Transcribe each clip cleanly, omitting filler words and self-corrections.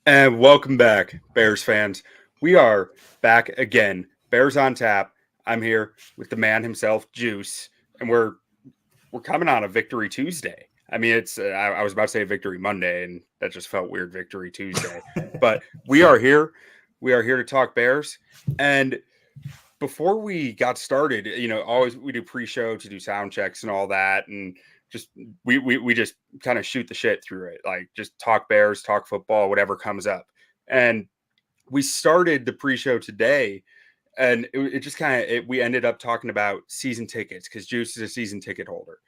And welcome back, Bears fans. We are back again. Bears on tap. I'm here with the man himself, Juice, and we're coming on a Victory Tuesday. I mean, it's I was about to say Victory Monday, and that just felt weird. Victory Tuesday, but we are here. We are here to talk Bears. And before we got started, always we do pre-show to do sound checks and all that, and just we just kind of shoot the shit through it, like just talk Bears, talk football, whatever comes up. And we started the pre-show today, and it just kind of we ended up talking about season tickets because Juice is a season ticket holder,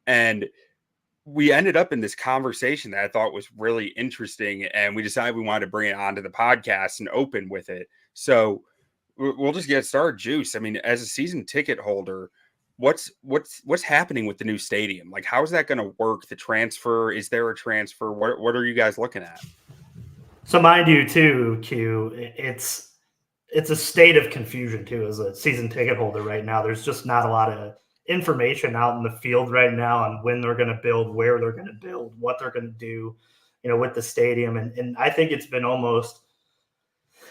and we ended up in this conversation that I thought was really interesting, and we decided we wanted to bring it onto the podcast and open with it. So we'll just get started. Juice, I mean, as a season ticket holder, what's happening with the new stadium? Like, how is that going to work? The transfer? Is there a transfer? What are you guys looking at? So mind you, too, Q, it's a state of confusion too as a season ticket holder right now. There's just not a lot of information out in the field right now on when they're going to build, where they're going to build, what they're going to do, with the stadium. And I think it's been almost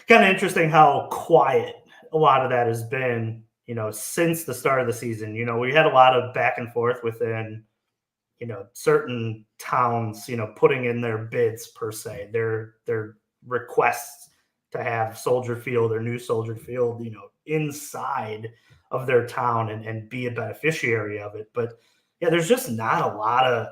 kind of interesting how quiet a lot of that has been, since the start of the season. We had a lot of back and forth within, certain towns, putting in their bids per se, their requests to have Soldier Field or new Soldier Field, inside of their town and be a beneficiary of it. But yeah, there's just not a lot of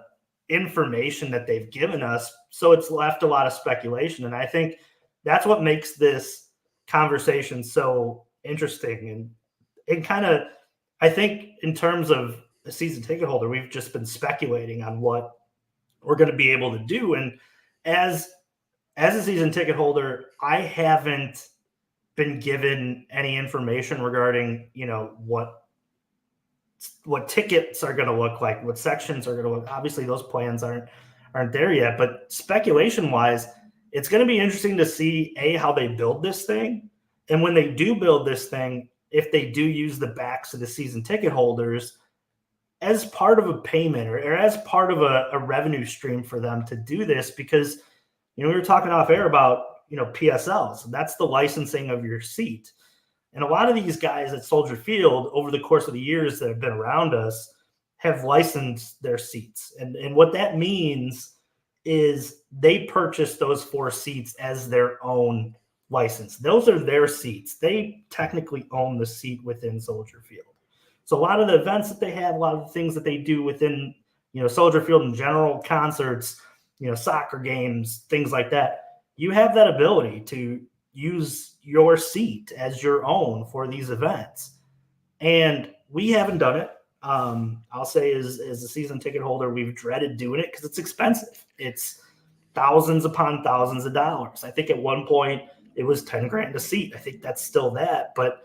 information that they've given us. So it's left a lot of speculation. And I think that's what makes this conversation so interesting. And kind of, I think in terms of a season ticket holder, we've just been speculating on what we're going to be able to do. And as a season ticket holder, I haven't been given any information regarding, what tickets are going to look like, what sections are going to look. Obviously, those plans aren't there yet. But speculation wise, it's going to be interesting to see how they build this thing, and when they do build this thing, if they do use the backs of the season ticket holders as part of a payment or as part of a revenue stream for them to do this, because we were talking off air about PSLs. That's the licensing of your seat. And a lot of these guys at Soldier Field over the course of the years that have been around us have licensed their seats. And what that means is they purchase those 4 seats as their own license. Those are their seats. They technically own the seat within Soldier Field. So a lot of the events that they have, a lot of the things that they do within, Soldier Field in general, concerts, soccer games, things like that, you have that ability to use your seat as your own for these events. And we haven't done it. I'll say as a season ticket holder, we've dreaded doing it because it's expensive. It's thousands upon thousands of dollars. I think at one point it was $10,000 a seat. I think that's still that, but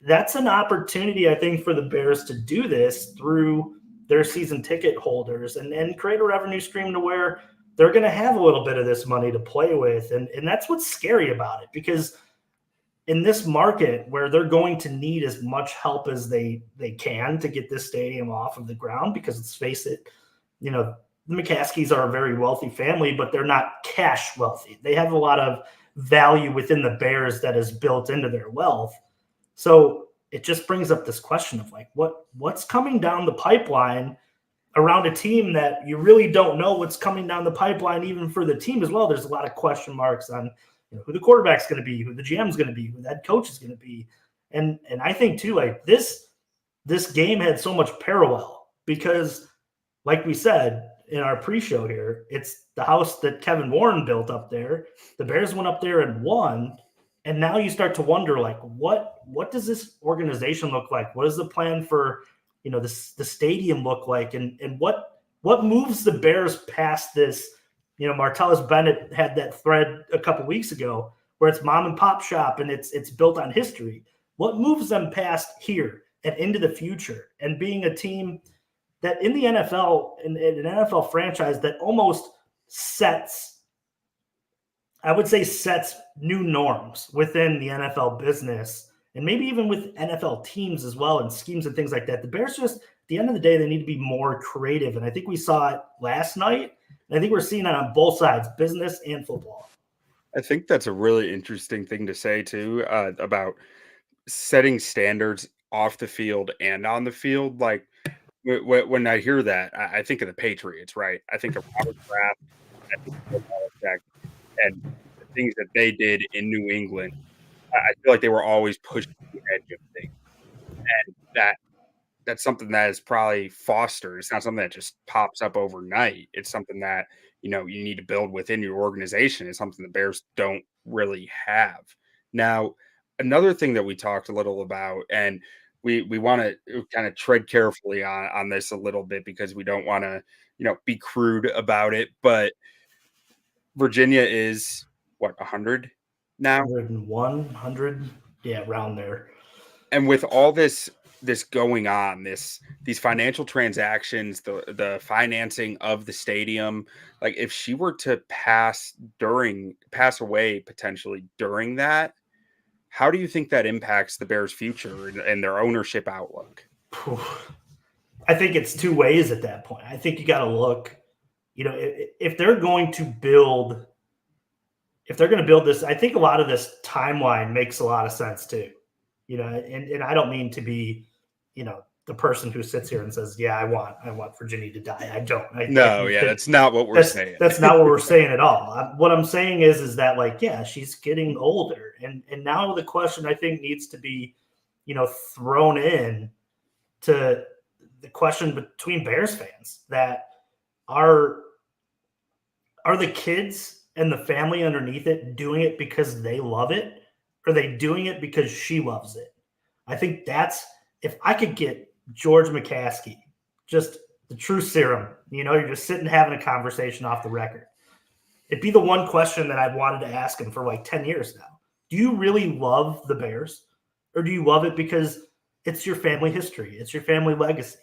that's an opportunity, I think, for the Bears to do this through their season ticket holders and create a revenue stream to where they're going to have a little bit of this money to play with. And that's what's scary about it, because in this market where they're going to need as much help as they can to get this stadium off of the ground, because let's face it, the McCaskies are a very wealthy family, but they're not cash wealthy. They have a lot of value within the Bears that is built into their wealth. So it just brings up this question of like, what's coming down the pipeline around a team that you really don't know what's coming down the pipeline, even for the team as well. There's a lot of question marks on who the quarterback's going to be, who the GM's going to be, who the head coach is going to be. And I think too, like this game had so much parallel because, like we said in our pre-show here, it's the house that Kevin Warren built up there. The Bears went up there and won. And now you start to wonder, like, what does this organization look like? What is the plan for, the stadium look like? And what moves the Bears past this? Martellus Bennett had that thread a couple weeks ago where it's mom and pop shop and it's built on history. What moves them past here and into the future and being a team that in the NFL, in an NFL franchise that almost sets new norms within the NFL business and maybe even with NFL teams as well and schemes and things like that. The Bears just, at the end of the day, they need to be more creative. And I think we saw it last night. And I think we're seeing it on both sides, business and football. I think that's a really interesting thing to say too, about setting standards off the field and on the field. Like when I hear that, I think of the Patriots, right? I think of Robert Kraft, I think of Bill Belichick, and the things that they did in New England. I feel like they were always pushing the edge of things, and that's something that is probably fostered. It's not something that just pops up overnight. It's something that, you need to build within your organization. It's something the Bears don't really have. Now, another thing that we talked a little about, and we want to kind of tread carefully on this a little bit because we don't want to, be crude about it, but Virginia is what, 100 now? 101, 100, yeah, around there. And with all this going on, these financial transactions, the financing of the stadium, like if she were to pass away potentially during that, how do you think that impacts the Bears' future and their ownership outlook? I think it's two ways at that point. I think you got to look, if they're going to build this, I think a lot of this timeline makes a lot of sense too. And I don't mean to be, the person who sits here and says, "Yeah, I want Virginia to die." I don't. No, yeah, that's not what we're saying. That's not what we're saying at all. What I'm saying is that, like, yeah, she's getting older, and now the question I think needs to be, thrown in to the question between Bears fans, that are the kids and the family underneath it doing it because they love it? Or are they doing it because she loves it? I think if I could get George McCaskey, just the true serum, you're just sitting having a conversation off the record. It'd be the one question that I've wanted to ask him for like 10 years now. Do you really love the Bears? Or do you love it because it's your family history? It's your family legacy.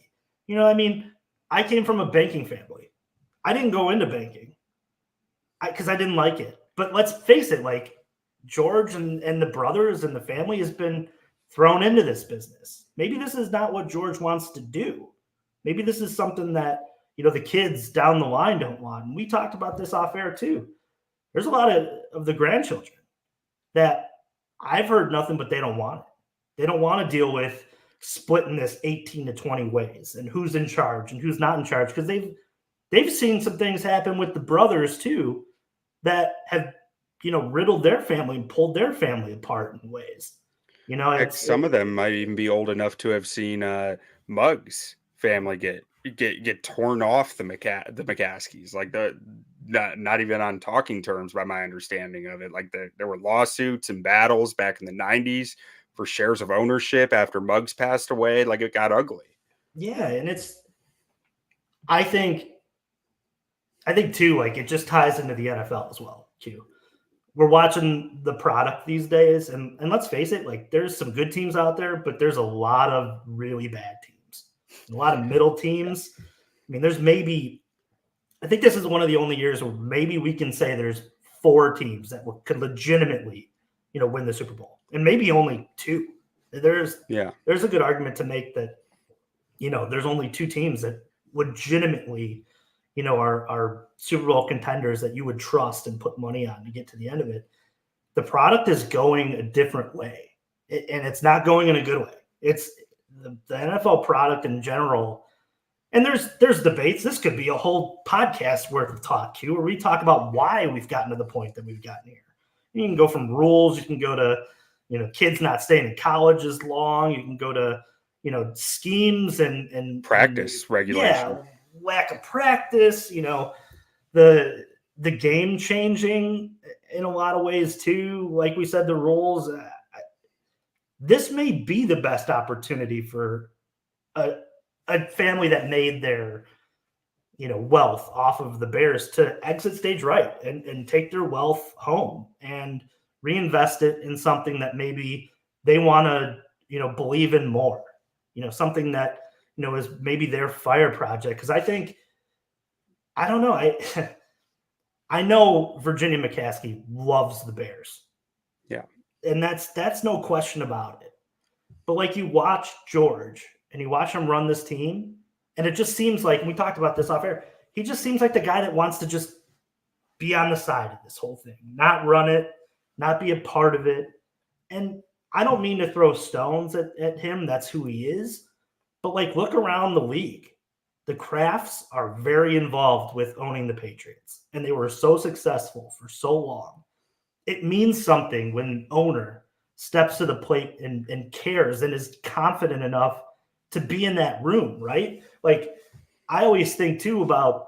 I came from a banking family. I didn't go into banking because I didn't like it. But let's face it, like, George and the brothers and the family has been thrown into this business. Maybe this is not what George wants to do. Maybe this is something that, the kids down the line don't want. And we talked about this off air too. There's a lot of the grandchildren that I've heard nothing but they don't want it. They don't want to deal with splitting this 18 to 20 ways and who's in charge and who's not in charge, because they've seen some things happen with the brothers too that have, riddled their family and pulled their family apart in ways. Some of them might even be old enough to have seen Muggs' family get torn off the McCaskies, like not even on talking terms by my understanding of it. Like there were lawsuits and battles back in the 90s for shares of ownership after Muggs passed away. Like it got ugly. Yeah, and I think too, like, it just ties into the NFL as well too. We're watching the product these days, and let's face it, like, there's some good teams out there, but there's a lot of really bad teams, a lot of middle teams. I mean, I think this is one of the only years where maybe we can say there's 4 teams that could legitimately, win the Super Bowl, and maybe only 2. There's a good argument to make that, there's only 2 teams that legitimately, are Super Bowl contenders that you would trust and put money on to get to the end of it. The product is going a different way, and it's not going in a good way. It's the NFL product in general. And there's debates. This could be a whole podcast worth of talk, Q, where we talk about why we've gotten to the point that we've gotten here. You can go from rules. You can go to, kids not staying in college as long. You can go to, schemes and practice regulation. Yeah, lack of practice, the game changing in a lot of ways too. Like we said, the rules. This may be the best opportunity for a family that made their, wealth off of the Bears to exit stage right and take their wealth home and reinvest it in something that maybe they want to, believe in more, something that, is maybe their fire project. Because I don't know. I know Virginia McCaskey loves the Bears. Yeah. And that's no question about it. But like, you watch George and you watch him run this team, and it just seems like, and we talked about this off air, he just seems like the guy that wants to just be on the side of this whole thing, not run it, not be a part of it. And I don't mean to throw stones at him. That's who he is. But like, look around the league. The Crafts are very involved with owning the Patriots, and they were so successful for so long. It means something when an owner steps to the plate and cares and is confident enough to be in that room, right? Like, I always think too about,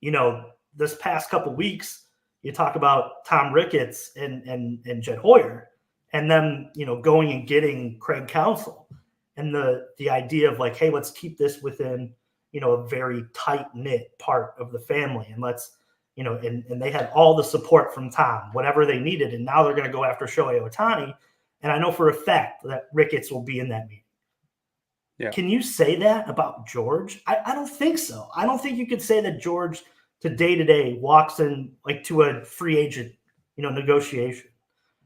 this past couple weeks, you talk about Tom Ricketts and Jed Hoyer, and then going and getting Craig Counsell, and the idea of like, hey, let's keep this within a very tight knit part of the family, and let's and they had all the support from Tom, whatever they needed, and now they're going to go after Shohei Ohtani, and I know for a fact that Ricketts will be in that meeting. Yeah. Can you say that about George? I don't think so. I don't think you could say that George to day walks in like to a free agent, negotiation.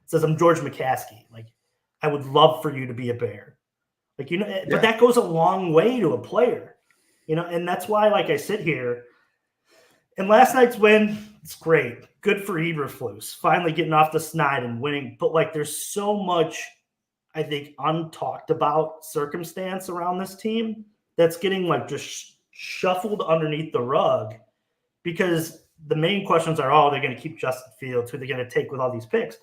Says, I'm George McCaskey. Like, I would love for you to be a Bear. Like, but that goes a long way to a player, and that's why, like, I sit here and last night's win, it's great. Good for Eberflus, finally getting off the snide and winning. But like, there's so much, I think, untalked about circumstance around this team that's getting like just shuffled underneath the rug, because the main questions are, they're going to keep Justin Fields, who they're going to take with all these picks.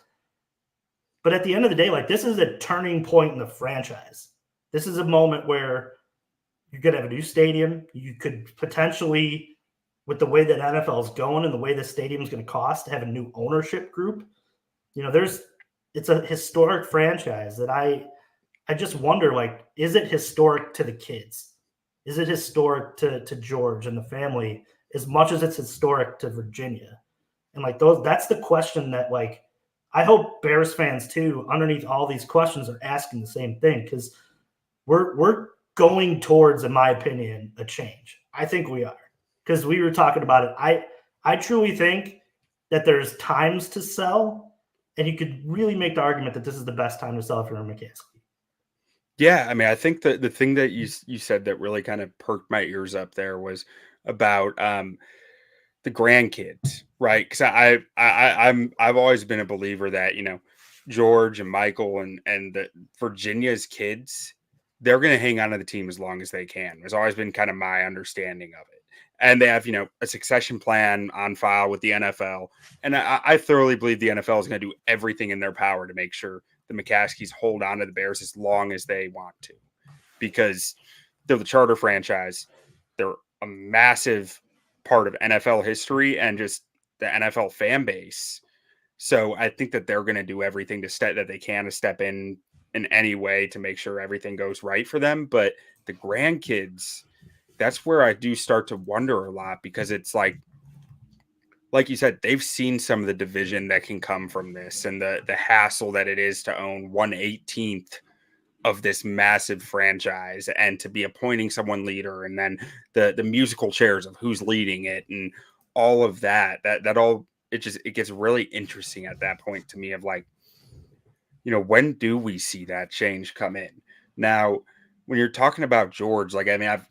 But at the end of the day, like, this is a turning point in the franchise. This is a moment where you're going to have a new stadium. You could potentially, with the way that NFL is going and the way the stadium is going to cost, to have a new ownership group. It's a historic franchise that I just wonder, like, is it historic to the kids? Is it historic to George and the family as much as it's historic to Virginia? And like that's the question that, like, I hope Bears fans too, underneath all these questions, are asking the same thing, because we're going towards, in my opinion, a change. I think we are, because we were talking about it. I truly think that there's times to sell, and you could really make the argument that this is the best time to sell if you're a McCaskey. Yeah, I mean, I think that the thing that you said that really kind of perked my ears up there was about the grandkids, right? Because I've always been a believer that George and Michael and the Virginia's kids, they're going to hang on to the team as long as they can. It's always been kind of my understanding of it. And they have, a succession plan on file with the NFL. And I thoroughly believe the NFL is going to do everything in their power to make sure the McCaskies hold on to the Bears as long as they want to, because they're the charter franchise. They're a massive part of NFL history and just the NFL fan base. So I think that they're going to do everything that they can to step in any way to make sure everything goes right for them. But the grandkids, that's where I do start to wonder a lot, because it's like you said, they've seen some of the division that can come from this, and the hassle that it is to own 1/18th of this massive franchise, and to be appointing someone leader, and then the musical chairs of who's leading it, and all of that all, it gets really interesting at that point to me, of like, when do we see that change come in? Now, when you're talking about George, like, I mean,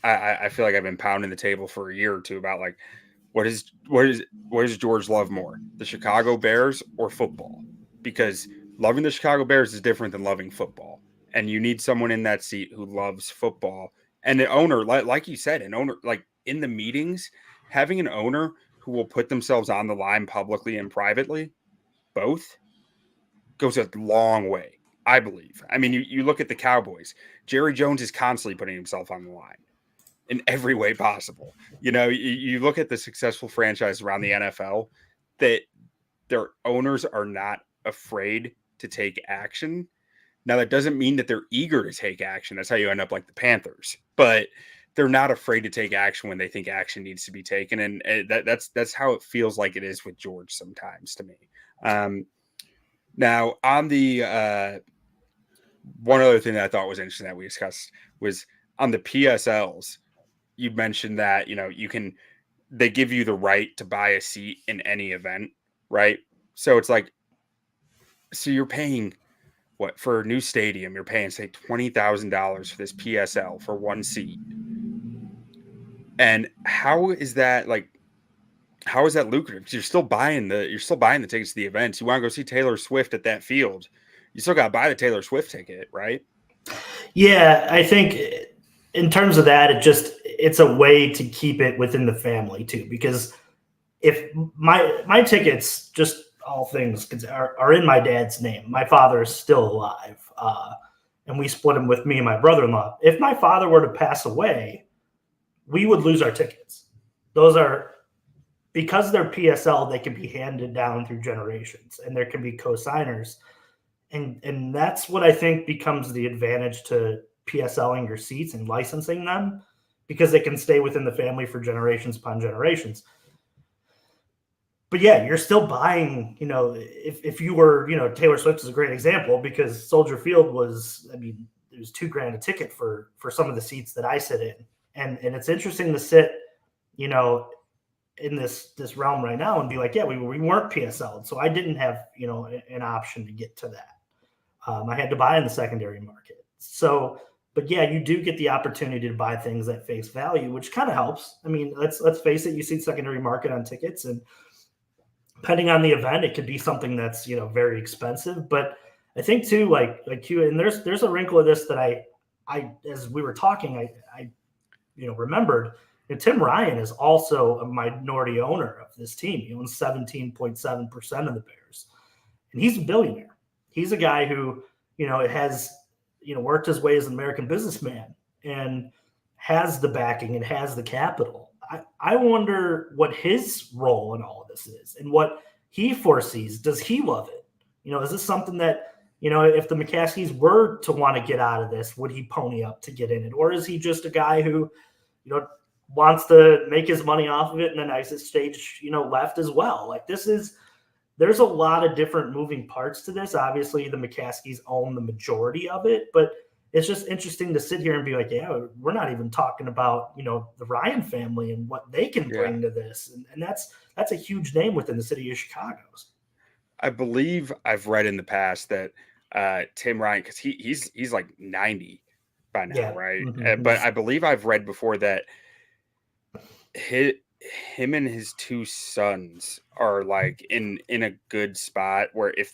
I feel like I've been pounding the table for a year or two about, like, what does George love more, the Chicago Bears or football? Because loving the Chicago Bears is different than loving football, and you need someone in that seat who loves football. And an owner, like you said, an owner, like, in the meetings, having an owner who will put themselves on the line publicly and privately, both, goes a long way, I believe. I mean, you look at the Cowboys. Jerry Jones is constantly putting himself on the line in every way possible. You look at the successful franchise around the NFL, that their owners are not afraid to take action. Now, that doesn't mean that they're eager to take action. That's how you end up like the Panthers. But they're not afraid to take action when they think action needs to be taken. And that's how it feels like it is with George sometimes to me. Now, on the one other thing that I thought was interesting that we discussed was on the PSLs. You mentioned that, they give you the right to buy a seat in any event, right? So it's like, so you're paying what for a new stadium? You're paying, say, $20,000 for this PSL for one seat. And how is that, like, how is that lucrative? 'Cause you're still buying the tickets to the events. You want to go see Taylor Swift at that field, you still got to buy the Taylor Swift ticket, right? Yeah, I think in terms of that, it's a way to keep it within the family too, because if my tickets, just all things are in my dad's name. My father is still alive, and we split them with me and my brother-in-law. If my father were to pass away, we would lose our tickets. Those are, because they're PSL, they can be handed down through generations, and there can be co-signers, and that's what I think becomes the advantage to PSLing your seats and licensing them, because they can stay within the family for generations upon generations. But yeah, you're still buying, if you were, Taylor Swift is a great example, because Soldier Field was, I mean, it was $2,000 a ticket for some of the seats that I sit in. And it's interesting to sit, in this realm right now and be like, yeah, we weren't PSL. So I didn't have, an option to get to that. I had to buy in the secondary market. So, but yeah, you do get the opportunity to buy things at face value, which kind of helps. I mean, let's face it, you see secondary market on tickets, and depending on the event, it could be something that's very expensive. But I think too, like you, and there's a wrinkle of this that I as we were talking, I remembered. Tim Ryan is also a minority owner of this team. He owns 17.7% of the Bears, and he's a billionaire. He's a guy who has worked his way as an American businessman and has the backing and has the capital. I wonder what his role in all of this is and what he foresees. Does he love it? Is this something that, if the McCaskies were to want to get out of this, would he pony up to get in it? Or is he just a guy who, wants to make his money off of it and then exit stage, left as well? Like, there's a lot of different moving parts to this. Obviously, the McCaskies own the majority of it, but it's just interesting to sit here and be like, yeah, we're not even talking about, the Ryan family and what they can bring to this. And that's a huge name within the city of Chicago. I believe I've read in the past that Tim Ryan, because he's like 90 by now, right? Mm-hmm. But I believe I've read before that him and his two sons are like in a good spot where if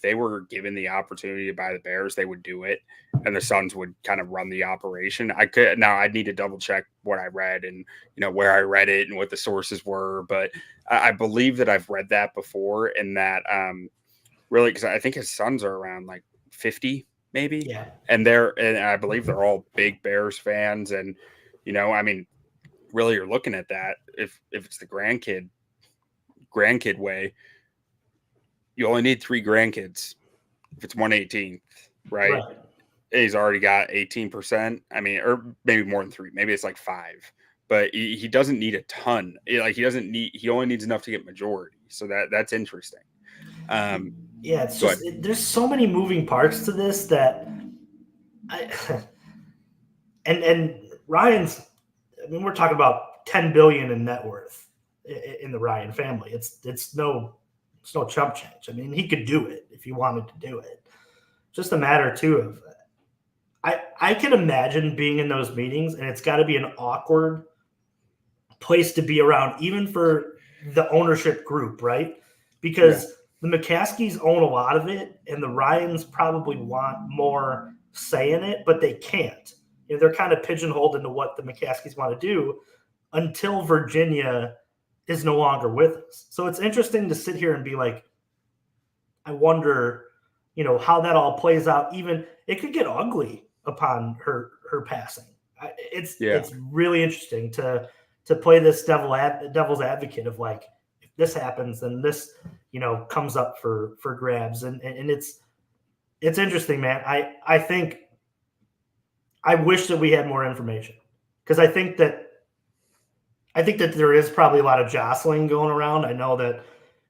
they were given the opportunity to buy the Bears, they would do it, and the sons would kind of run the operation. I'd need to double check what I read and where I read it and what the sources were, but I believe that I've read that before, and that really, because I think his sons are around like 50 maybe, yeah, and I believe they're all big Bears fans, and I mean, really, you're looking at that. If it's the grandkid way, you only need 3 grandkids. If it's 1/18th, right? He's already got 18%. I mean, or maybe more than 3. Maybe it's like 5. But he doesn't need a ton. He only needs enough to get majority. So that's interesting. Yeah, it's just there's so many moving parts to this that and Ryan's. I mean, we're talking about $10 billion in net worth in the Ryan family. It's no chump change. I mean, he could do it if he wanted to do it. Just a matter too of I can imagine being in those meetings, and it's got to be an awkward place to be around, even for the ownership group, right? Because the McCaskies own a lot of it, and the Ryans probably want more say in it, but they can't. They're kind of pigeonholed into what the McCaskies want to do until Virginia is no longer with us. So it's interesting to sit here and be like, I wonder, how that all plays out. Even it could get ugly upon her passing. It's really interesting to play this devil's advocate of like, if this happens, then this comes up for grabs, and it's interesting, man. I think I wish that we had more information, because I think that there is probably a lot of jostling going around. I know that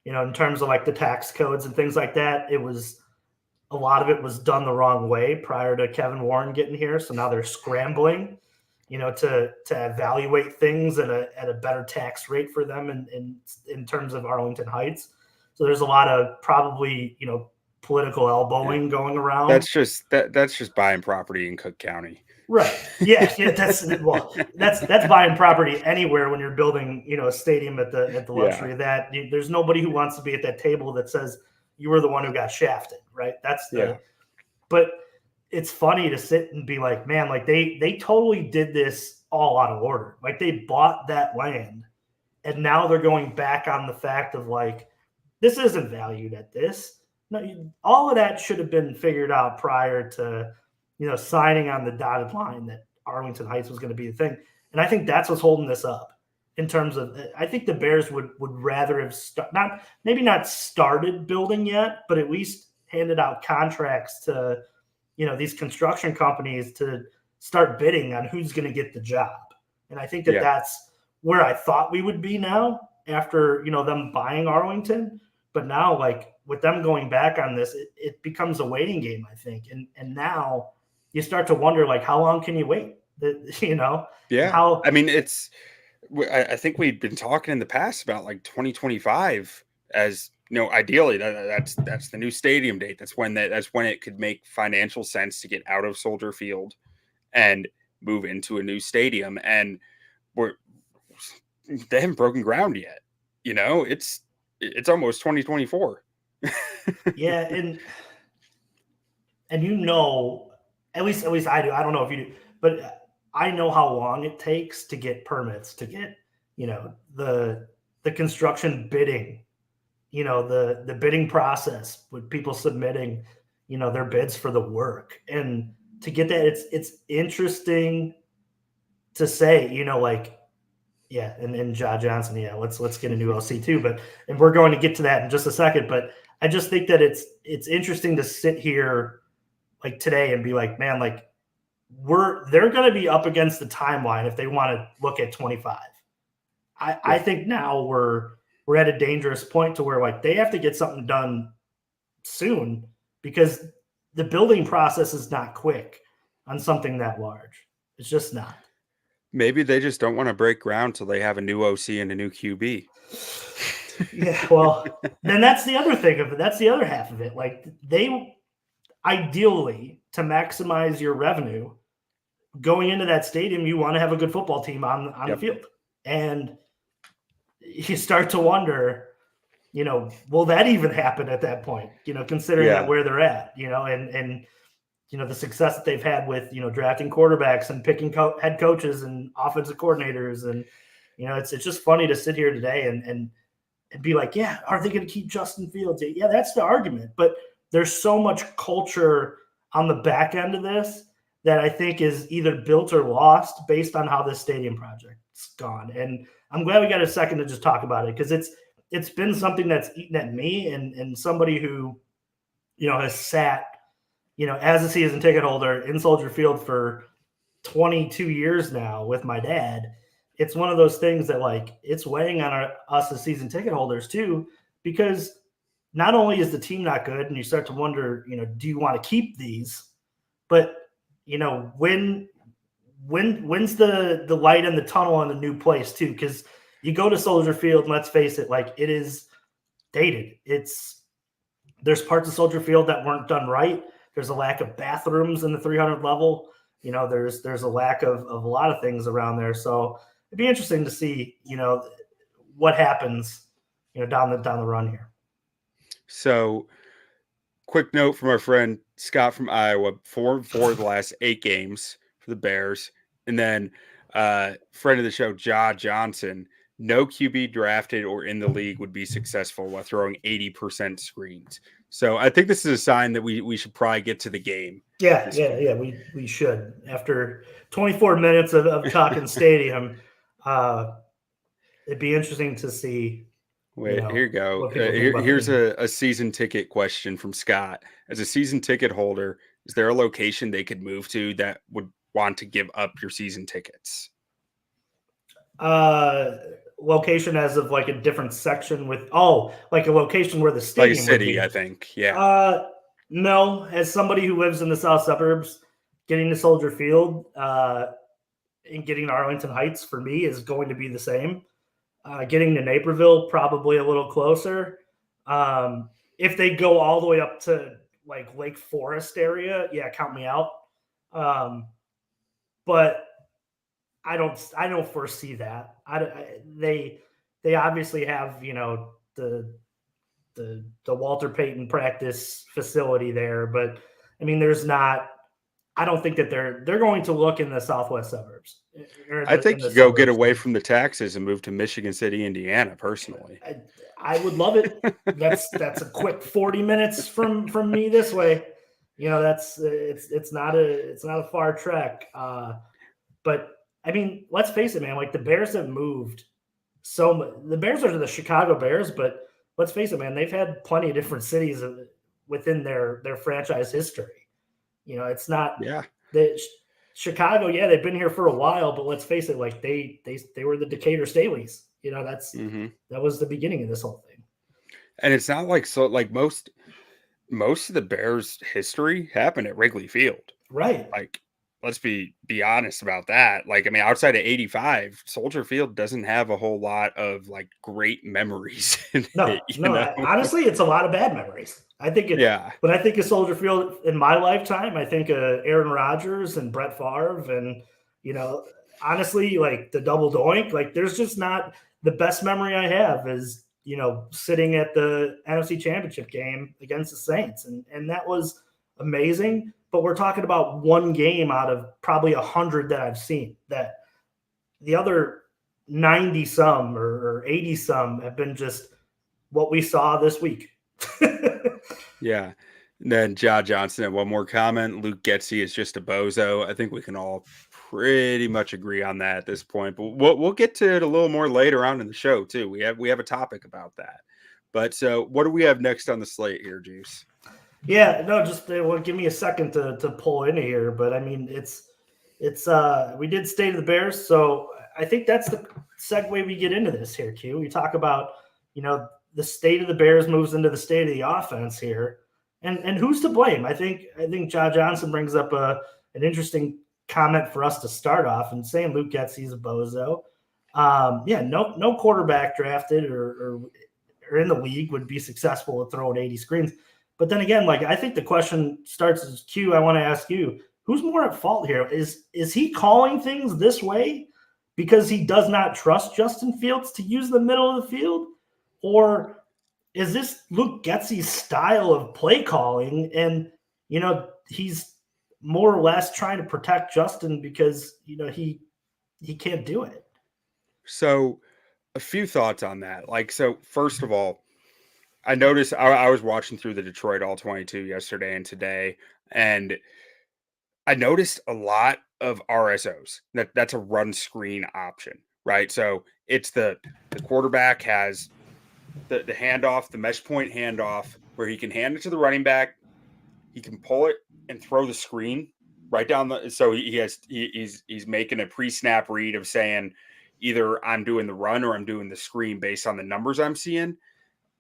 in terms of like the tax codes and things like that, a lot of it was done the wrong way prior to Kevin Warren getting here. So now they're scrambling, to evaluate things at a better tax rate for them in terms of Arlington Heights. So there's a lot of probably political elbowing going around. That's just buying property in Cook County. Right. Yeah. That's buying property anywhere when you're building, a stadium at the Yeah. luxury of that. There's nobody who wants to be at that table that says you were the one who got shafted, right? Yeah. But it's funny to sit and be like, man, like they totally did this all out of order. Like they bought that land and now they're going back on the fact of like, this isn't valued at this. No, all of that should have been figured out prior to, signing on the dotted line that Arlington Heights was going to be the thing. And I think that's what's holding this up in terms of, I think the Bears would rather have not started building yet, but at least handed out contracts to, these construction companies to start bidding on who's going to get the job. And I think that's where I thought we would be now after, them buying Arlington. But now, like with them going back on this, it becomes a waiting game, I think. And now you start to wonder, like, how long can you wait? Yeah. How? I mean, I think we've been talking in the past about like 2025 as, ideally that's the new stadium date. That's when it could make financial sense to get out of Soldier Field and move into a new stadium. And they haven't broken ground yet. It's almost 2024. Yeah, and at least I do. I don't know if you do, but I know how long it takes to get permits, to get the construction bidding, the bidding process with people submitting their bids for the work, and to get that it's interesting to say like. Yeah, and Ja Johnson. Yeah, let's get a new OC too. And we're going to get to that in just a second. But I just think that it's interesting to sit here like today and be like, man, like they're going to be up against the timeline if they want to look at 25. I think now we're at a dangerous point to where like they have to get something done soon because the building process is not quick on something that large. It's just not. Maybe they just don't want to break ground till they have a new OC and a new QB. Yeah, well, then that's the other thing of it. That's the other half of it. Like they ideally to maximize your revenue going into that stadium, you want to have a good football team on the field. And you start to wonder, will that even happen at that point? Considering that where they're at, and the success that they've had with, drafting quarterbacks and picking head coaches and offensive coordinators. And, it's just funny to sit here today and be like, yeah, are they going to keep Justin Fields? Yeah, that's the argument. But there's so much culture on the back end of this that I think is either built or lost based on how this stadium project's gone. And I'm glad we got a second to just talk about it because it's been something that's eaten at me and somebody who, has sat as a season ticket holder in Soldier Field for 22 years now with my dad. It's one of those things that like it's weighing on us as season ticket holders too, because not only is the team not good and you start to wonder, do you want to keep these, but when's the light in the tunnel in the new place too? Because you go to Soldier Field and let's face it, like it is dated. There's parts of Soldier Field that weren't done right. There's a lack of bathrooms in the 300 level. There's a lack of a lot of things around there. So it'd be interesting to see, what happens, down the run here. So, quick note from our friend Scott from Iowa: 4-4 the last 8 games for the Bears, and then friend of the show, Ja Johnson. No QB drafted or in the league would be successful while throwing 80% screens. So I think this is a sign that we should probably get to the game. Yeah. We should. After 24 minutes of talking stadium, it'd be interesting to see. Wait, here you go. Here's a season ticket question from Scott. As a season ticket holder, is there a location they could move to that would want to give up your season tickets? Location as of like a different section with like a location where the stadium like a city, would be. I think. Yeah. No, as somebody who lives in the south suburbs, getting to Soldier Field and getting to Arlington Heights for me is going to be the same. Getting to Naperville, probably a little closer. If they go all the way up to like Lake Forest area, yeah, count me out. but I don't foresee that. They obviously have the Walter Payton practice facility there, but I mean, there's not. I don't think that they're going to look in the southwest suburbs. I think you go get away from the taxes and move to Michigan City, Indiana. Personally, I would love it. That's a quick 40 minutes from me this way. That's it's not a far trek. But I mean, let's face it, man. Like the Bears have moved so much. The Bears are the Chicago Bears, but let's face it, man. They've had plenty of different cities within their franchise history. It's not Chicago. Yeah, they've been here for a while, but let's face it, like they were the Decatur Staleys. That was the beginning of this whole thing. And it's not like most of the Bears' history happened at Wrigley Field, right? Like, let's be honest about that. Like, I mean, outside of '85, Soldier Field doesn't have a whole lot of like great memories. Honestly, it's a lot of bad memories. I think when I think of Soldier Field in my lifetime, I think of Aaron Rodgers and Brett Favre, and honestly, like the double doink. Like, there's just not the best memory I have is sitting at the NFC Championship game against the Saints, and that was amazing. But we're talking about one game out of probably 100 that I've seen. That the other 90 some or 80 some have been just what we saw this week. Yeah. And then Johnson had one more comment. Luke Getsy is just a bozo. I think we can all pretty much agree on that at this point. But we'll get to it a little more later on in the show too. We have a topic about that. But so what do we have next on the slate here, Juice? Yeah, no, just give me a second to pull in here. But I mean, it's we did State of the Bears, so I think that's the segue we get into this here, Q. We talk about the state of the Bears moves into the state of the offense here, and who's to blame? I think Johnson brings up an interesting comment for us to start off, and saying Luke Getsy's a bozo. No quarterback drafted or in the league would be successful at throwing 80 screens. But then again, like I think the question starts as Q. I want to ask you, who's more at fault here? Is he calling things this way because he does not trust Justin Fields to use the middle of the field? Or is this Luke Getsy's style of play calling? And, he's more or less trying to protect Justin because, he can't do it. So a few thoughts on that. Like, so first of all, I noticed I was watching through the Detroit All 22 yesterday and today, and I noticed a lot of RSOs. That's a run screen option, right? So it's the quarterback has the handoff, the mesh point handoff, where he can hand it to the running back, he can pull it and throw the screen right down the. So he's making a pre-snap read of saying either I'm doing the run or I'm doing the screen based on the numbers I'm seeing.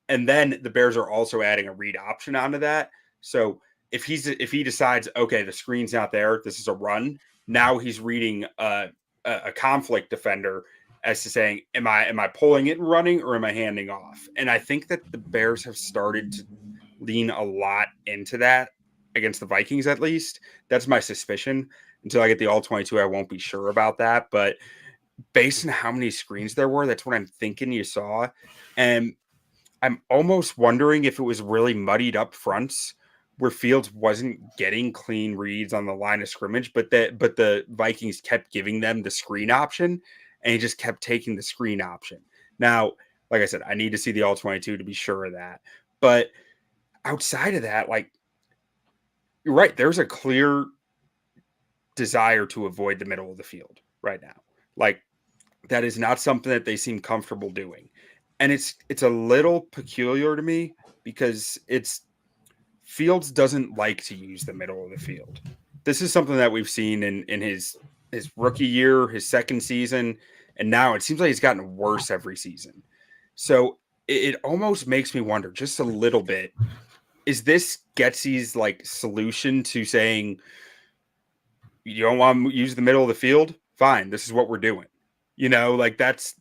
And then the Bears are also adding a read option onto that. So if he decides, okay, the screen's not there, this is a run. Now he's reading a conflict defender as to saying, am I pulling it and running, or am I handing off? And I think that the Bears have started to lean a lot into that against the Vikings, at least. That's my suspicion. Until I get the All 22, I won't be sure about that. But based on how many screens there were, that's what I'm thinking you saw. And I'm almost wondering if it was really muddied up fronts where Fields wasn't getting clean reads on the line of scrimmage, but the Vikings kept giving them the screen option, and he just kept taking the screen option. Now, like I said, I need to see the All 22 to be sure of that. But outside of that, like, you're right, there's a clear desire to avoid the middle of the field right now. Like, that is not something that they seem comfortable doing. And it's a little peculiar to me because Fields doesn't like to use the middle of the field. This is something that we've seen in his rookie year, his second season, and now it seems like he's gotten worse every season. So it almost makes me wonder just a little bit, is this Getsy's like solution to saying, you don't want to use the middle of the field? Fine, this is what we're doing. Like that's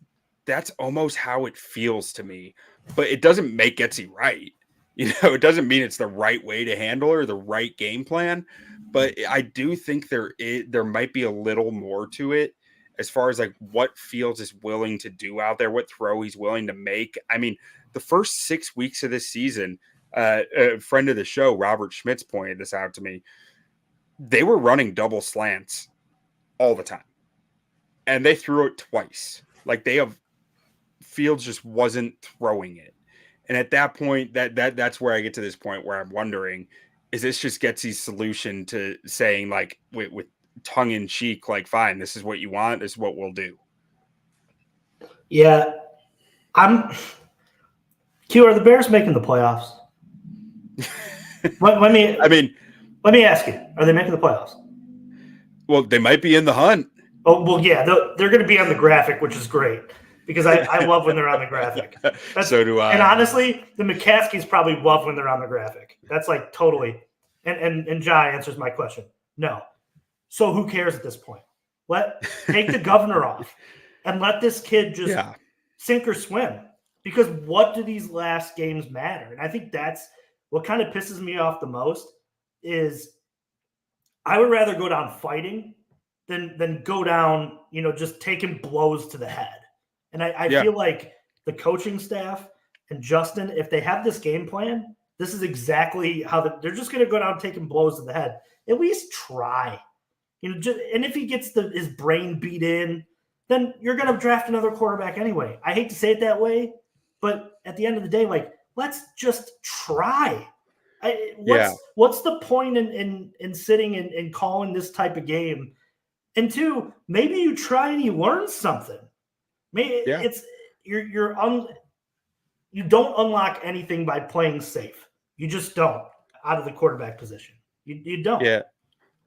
almost how it feels to me, but it doesn't make Getsy right. It doesn't mean it's the right way to handle or the right game plan, but I do think there might be a little more to it as far as like what Fields is willing to do out there, what throw he's willing to make. I mean, the first 6 weeks of this season, a friend of the show, Robert Schmitz, pointed this out to me. They were running double slants all the time, and they threw it twice. Like Fields just wasn't throwing it. And at that point, that's where I get to this point where I'm wondering, is this just Getsy's solution to saying, like, with tongue in cheek, like, fine, this is what you want, this is what we'll do? Yeah, Q, are the Bears making the playoffs? let me ask you, are they making the playoffs? Well, they might be in the hunt. Oh, well, yeah, they're going to be on the graphic, which is great because I love when they're on the graphic. So do I. And honestly, the McCaskies probably love when they're on the graphic. That's like totally. And Jai answers my question. No. So who cares at this point? Take the governor off and let this kid just sink or swim. Because what do these last games matter? And I think that's what kind of pisses me off the most is I would rather go down fighting than go down, just taking blows to the head. And I feel like the coaching staff and Justin, if they have this game plan, this is exactly how they're just going to go down taking blows to the head. At least try. And if he gets his brain beat in, then you're going to draft another quarterback anyway. I hate to say it that way, but at the end of the day, like, let's just try. What's the point in sitting and calling this type of game? And two, maybe you try and you learn something. Maybe you don't unlock anything by playing safe. You just don't out of the quarterback position. You don't. Yeah.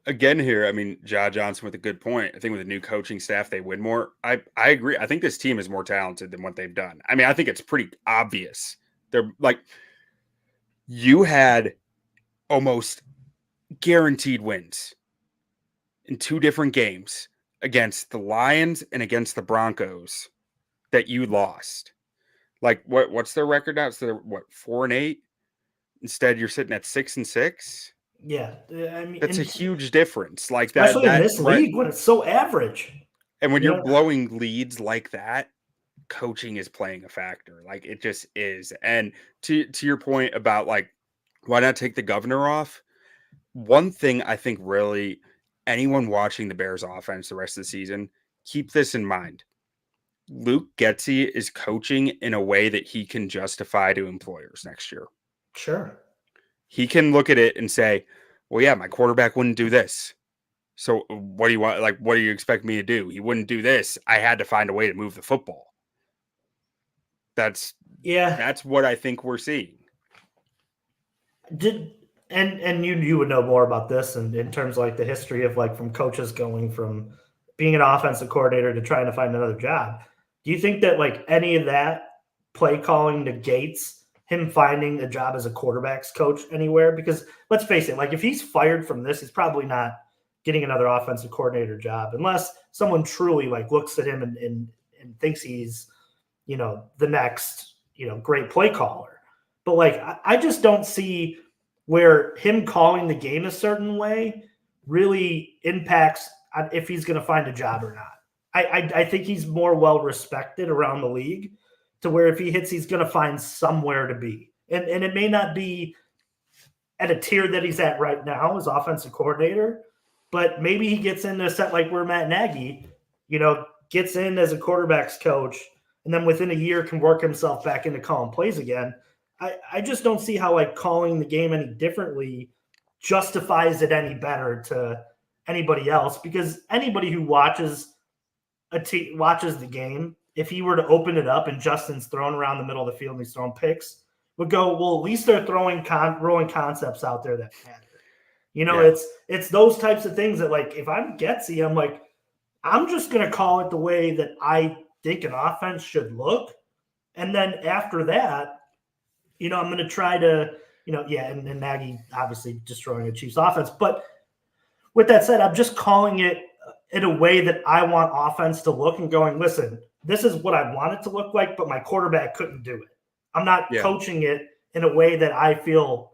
Again, here, I mean, Ja Johnson with a good point. I think with a new coaching staff, they win more. I agree. I think this team is more talented than what they've done. I mean, I think it's pretty obvious. They're like, you had almost guaranteed wins in 2 different games against the Lions and against the Broncos that you lost. Like, what's their record now? It's 4-8? Instead, you're sitting at 6-6. Yeah, I mean, that's a huge difference. Like especially in this league when it's so average. And when you're blowing leads like that, coaching is playing a factor. Like, it just is. And to your point about, like, why not take the governor off? One thing I think really anyone watching the Bears offense the rest of the season, keep this in mind. Luke Getsy is coaching in a way that he can justify to employers next year. Sure. He can look at it and say, well, yeah, my quarterback wouldn't do this. So what do you want? Like, what do you expect me to do? He wouldn't do this. I had to find a way to move the football. That's what I think we're seeing. And you would know more about this in terms of like the history of like from coaches going from being an offensive coordinator to trying to find another job. Do you think that like any of that play calling negates him finding a job as a quarterback's coach anywhere? Because let's face it, like if he's fired from this, he's probably not getting another offensive coordinator job unless someone truly like looks at him and thinks he's, the next, great play caller. But like, I just don't see where him calling the game a certain way really impacts if he's going to find a job or not. I think he's more well respected around the league to where if he hits, he's going to find somewhere to be. And it may not be at a tier that he's at right now as offensive coordinator, but maybe he gets into a set like where Matt Nagy, gets in as a quarterback's coach and then within a year can work himself back into calling plays again. I just don't see how like calling the game any differently justifies it any better to anybody else, because anybody who watches the game, if he were to open it up and Justin's thrown around the middle of the field and he's throwing picks, would go, well, at least they're throwing concepts out there that matter. It's those types of things that like if I'm Getsy, I'm like, I'm just going to call it the way that I think an offense should look. And then after that, I'm going to try to, and Nagy obviously destroying the Chiefs offense. But with that said, I'm just calling it in a way that I want offense to look and going, listen, this is what I want it to look like, but my quarterback couldn't do it. I'm not coaching it in a way that I feel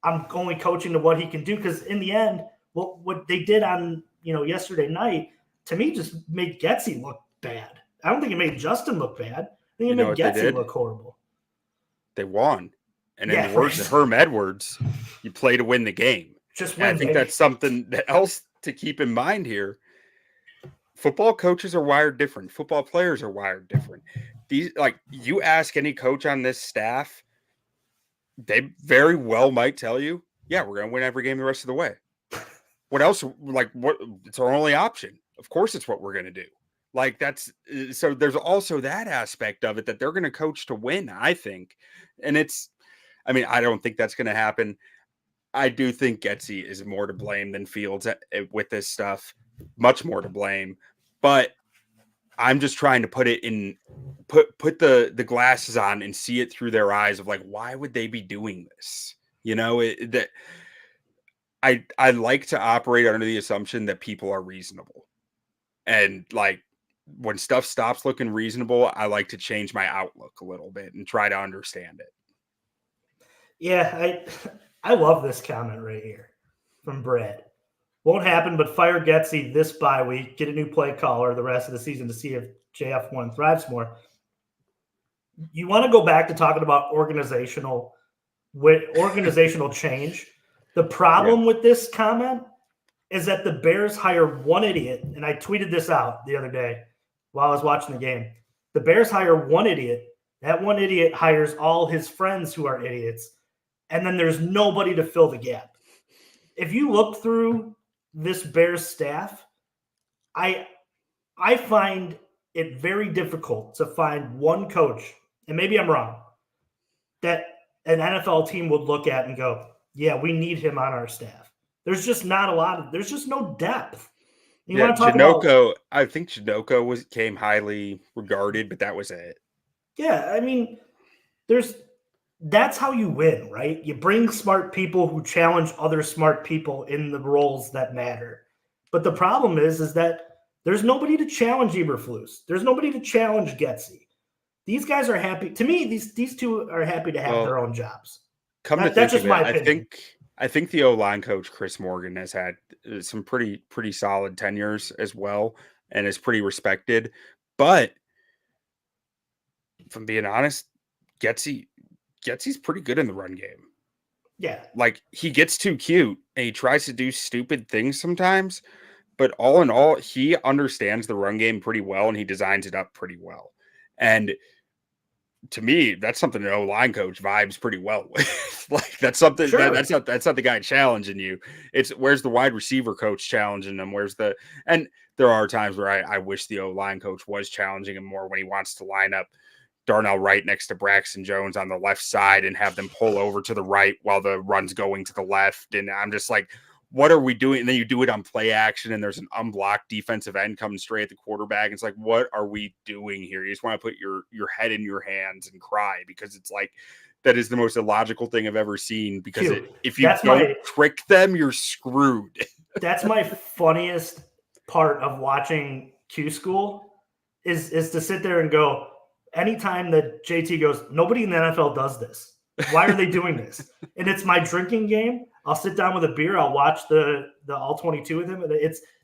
I'm only coaching to what he can do. Because in the end, what they did on yesterday night to me just made Getsy look bad. I don't think it made Justin look bad. I think it You know made what they Getsy did? look horrible. They won. And in Yeah, the words of Herm Edwards, you play to win the game. just And I win, think baby. that's something else to keep in mind here. Football coaches are wired different. Football players are wired different. These, like, you ask any coach on this staff, they very well might tell you, yeah, we're going to win every game the rest of the way. What else? Like, what? It's our only option. Of course, it's what we're going to do. Like, that's so there's also that aspect of it that they're going to coach to win, I think. And I don't think that's going to happen. I do think Getsy is more to blame than Fields with this stuff, much more to blame. But I'm just trying to put the glasses on and see it through their eyes of like, why would they be doing this? I like to operate under the assumption that people are reasonable. And like when stuff stops looking reasonable, I like to change my outlook a little bit and try to understand it. Yeah, I love this comment right here from Brad. Won't happen, but fire Getsy this bye week. Get a new play caller the rest of the season to see if JF1 thrives more. You want to go back to talking about organizational change. The problem with this comment is that the Bears hire one idiot, and I tweeted this out the other day while I was watching the game. The Bears hire one idiot. That one idiot hires all his friends who are idiots, and then there's nobody to fill the gap. If you look through this Bears staff, I find it very difficult to find one coach, and maybe I'm wrong, that an NFL team would look at and go, yeah, we need him on our staff. There's just not a lot there's just no depth. Want to talk about, I think Chinoco came highly regarded, but that was it. Yeah, I mean, that's how you win, right? You bring smart people who challenge other smart people in the roles that matter. But the problem is that there's nobody to challenge Eberflus. There's nobody to challenge Getsy. These guys are happy. To me, these two are happy to have their own jobs. That's just my opinion. I think the O-line coach, Chris Morgan, has had some pretty solid tenures as well and is pretty respected. But if I'm being honest, Getsy's pretty good in the run game. Yeah. Like, he gets too cute and he tries to do stupid things sometimes. But all in all, he understands the run game pretty well and he designs it up pretty well. And to me, that's something an O-line coach vibes pretty well with. Like, that's something that's not the guy challenging you. It's where's the wide receiver coach challenging them? And there are times where I wish the O-line coach was challenging him more when he wants to line up Darnell Wright next to Braxton Jones on the left side and have them pull over to the right while the run's going to the left. And I'm just like, what are we doing? And then you do it on play action and there's an unblocked defensive end coming straight at the quarterback. It's like, what are we doing here? You just want to put your head in your hands and cry because it's like, that is the most illogical thing I've ever seen because if you don't trick them, you're screwed. That's my funniest part of watching Q School is to sit there and go, anytime that JT goes, nobody in the NFL does this. Why are they doing this? And it's my drinking game. I'll sit down with a beer. I'll watch the all 22 with him.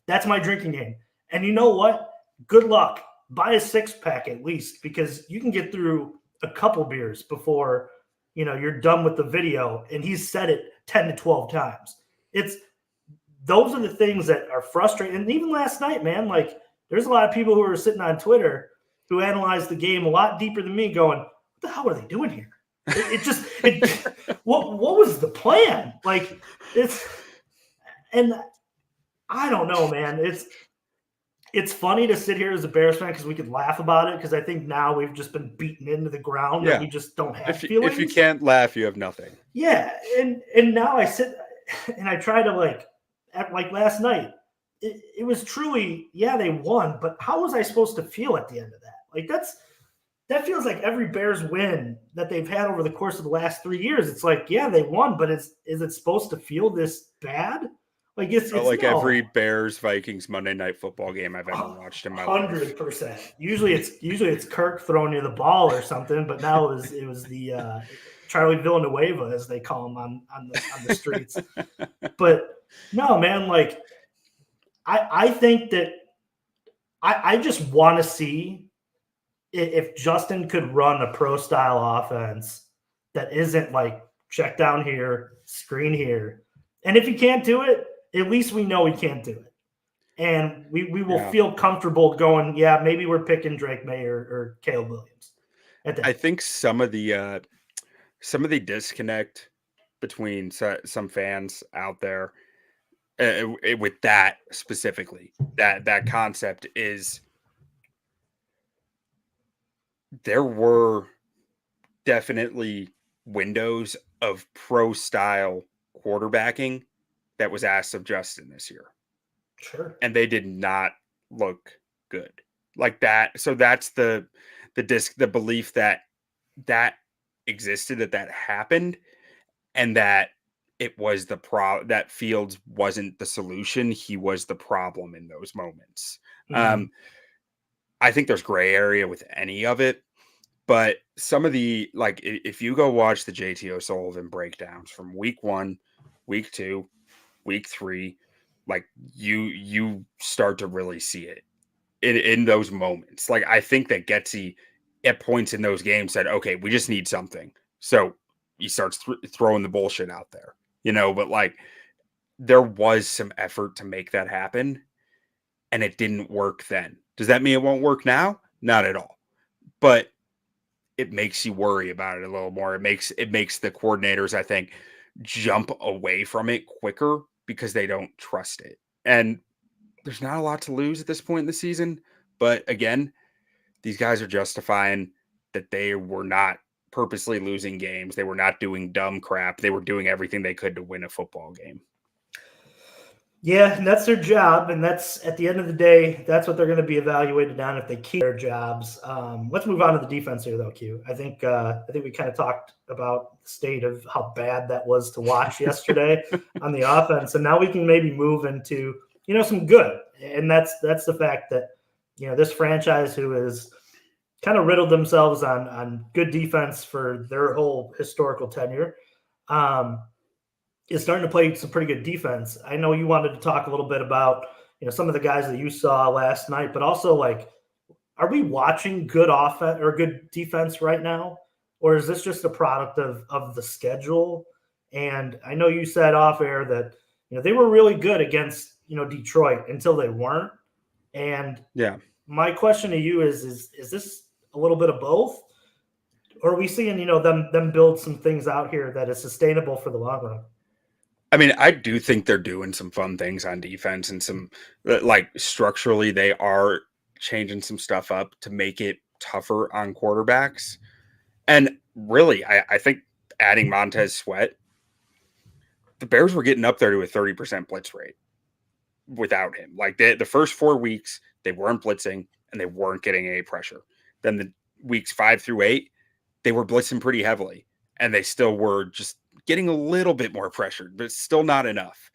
That's my drinking game. And you know what? Good luck. Buy a 6-pack at least because you can get through a couple beers before you're done with the video. And he's said it 10 to 12 times. Those are the things that are frustrating. And even last night, man, like there's a lot of people who are sitting on Twitter who analyzed the game a lot deeper than me going, what the hell are they doing here? What was the plan? Like and I don't know, man. It's funny to sit here as a Bears fan because we could laugh about it because I think now we've just been beaten into the ground and we just don't have feelings. If you can't laugh, you have nothing. Yeah, and now I sit and I try to like last night. It was truly, yeah, they won, but how was I supposed to feel at the end of that? Like that feels like every Bears win that they've had over the course of the last 3 years. It's like, yeah, they won, but is it supposed to feel this bad? Like it's like every Bears Vikings Monday Night Football game I've ever watched in my life. 100%. Usually it's Kirk throwing you the ball or something, but now it was the Charlie Villanueva, as they call him on the streets. But no, man, like I think that I just want to see if Justin could run a pro style offense that isn't like check down here, screen here. And if he can't do it, at least we know he can't do it. And we will feel comfortable going, yeah, maybe we're picking Drake May or Caleb Williams. I think some of the disconnect between some fans out there with that specifically, that concept is there were definitely windows of pro style quarterbacking that was asked of Justin this year. Sure. And they did not look good like that. So that's the belief that existed, that happened, and that it was that Fields wasn't the solution. He was the problem in those moments. Mm-hmm. I think there's gray area with any of it, but some of the, like, if you go watch the JT O'Sullivan breakdowns from week 1, week 2, week 3, like you start to really see it in those moments. Like, I think that Getsy at points in those games said, okay, we just need something. So he starts throwing the bullshit out there, but like there was some effort to make that happen and it didn't work then. Does that mean it won't work now? Not at all. But it makes you worry about it a little more. It makes the coordinators, I think, jump away from it quicker because they don't trust it. And there's not a lot to lose at this point in the season. But again, these guys are justifying that they were not purposely losing games. They were not doing dumb crap. They were doing everything they could to win a football game. Yeah, and that's their job. And that's, at the end of the day, that's what they're going to be evaluated on if they keep their jobs. Let's move on to the defense here, though, Q. I think we kind of talked about the state of how bad that was to watch yesterday on the offense. And now we can maybe move into, some good. And that's the fact that, this franchise who has kind of riddled themselves on good defense for their whole historical tenure, is starting to play some pretty good defense. I know you wanted to talk a little bit about, some of the guys that you saw last night, but also, like, are we watching good offense or good defense right now? Or is this just a product of the schedule? And I know you said off air that, they were really good against, Detroit until they weren't. And yeah, my question to you is this a little bit of both? Or are we seeing, them build some things out here that is sustainable for the long run? I mean, I do think they're doing some fun things on defense and some, like, structurally, they are changing some stuff up to make it tougher on quarterbacks. And really, I think adding Montez Sweat, the Bears were getting up there to a 30% blitz rate without him. Like, the first 4 weeks, they weren't blitzing and they weren't getting any pressure. Then the weeks 5 through 8, they were blitzing pretty heavily and they still were just getting a little bit more pressure, but still not enough.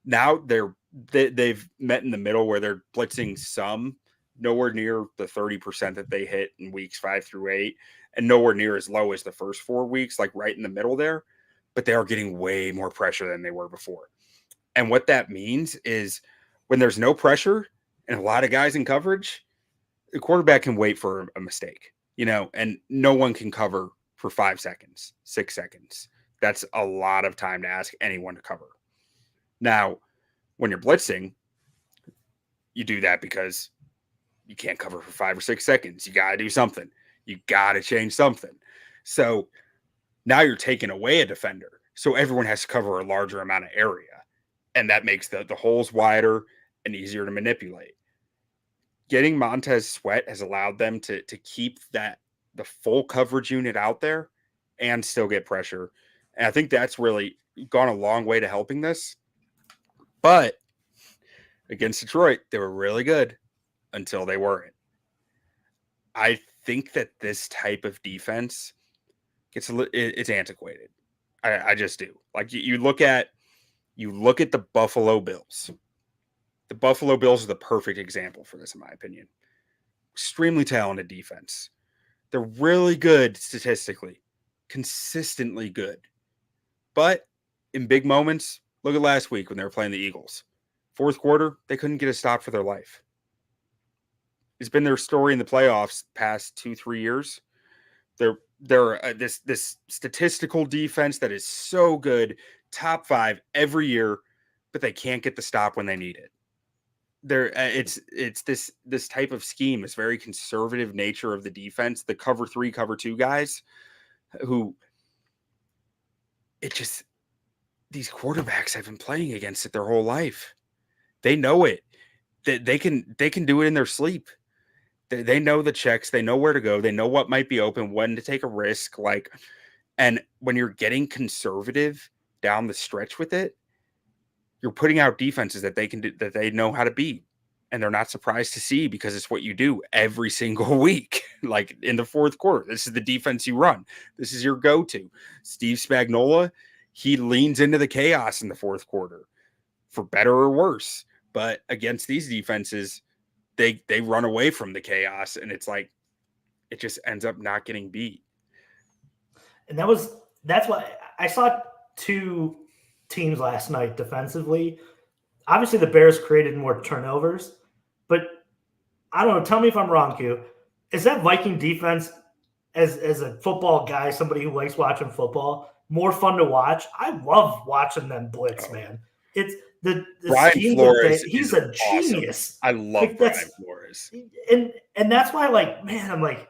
Now they've met in the middle where they're blitzing some, nowhere near the 30% that they hit in weeks 5 through 8, and nowhere near as low as the first 4 weeks, like right in the middle there. But they are getting way more pressure than they were before. And what that means is when there's no pressure and a lot of guys in coverage, the quarterback can wait for a mistake, and no one can cover for 5 seconds, 6 seconds. That's a lot of time to ask anyone to cover. Now, when you're blitzing, you do that because you can't cover for 5 or 6 seconds. You got to do something. You got to change something. So now you're taking away a defender. So everyone has to cover a larger amount of area. And that makes the holes wider and easier to manipulate. Getting Montez Sweat has allowed them to keep the full coverage unit out there and still get pressure. And I think that's really gone a long way to helping this. But against Detroit, they were really good until they weren't. I think that this type of defense it's antiquated. I just do. Like, you look at the Buffalo Bills. The Buffalo Bills are the perfect example for this, in my opinion. Extremely talented defense. They're really good statistically. consistently good. But in big moments, look at last week when they were playing the Eagles. Fourth quarter, they couldn't get a stop for their life. It's been their story in the playoffs past 2-3 years. They're this statistical defense that is so good, top 5 every year, but they can't get the stop when they need it. It's this type of scheme, this very conservative nature of the defense, the cover 3, cover 2 guys who these quarterbacks have been playing against it their whole life. They know it. They can do it in their sleep. They know the checks. They know where to go. They know what might be open, when to take a risk. And when you're getting conservative down the stretch with it, you're putting out defenses that they can do, that they know how to beat. And they're not surprised to see, because it's what you do every single week. Like in the fourth quarter, this is the defense you run. This is your go-to. Steve Spagnuolo, he leans into the chaos in the fourth quarter, for better or worse. But against these defenses, they run away from the chaos, and it's like it just ends up not getting beat. And that's why I saw 2 teams last night defensively. Obviously, the Bears created more turnovers, but I don't know. Tell me if I'm wrong, Q. Is that Viking defense, as a football guy, somebody who likes watching football, more fun to watch? I love watching them blitz, man. It's the Brian schemes Flores, he's a genius. Awesome. I love Brian Flores. And that's why, I'm like,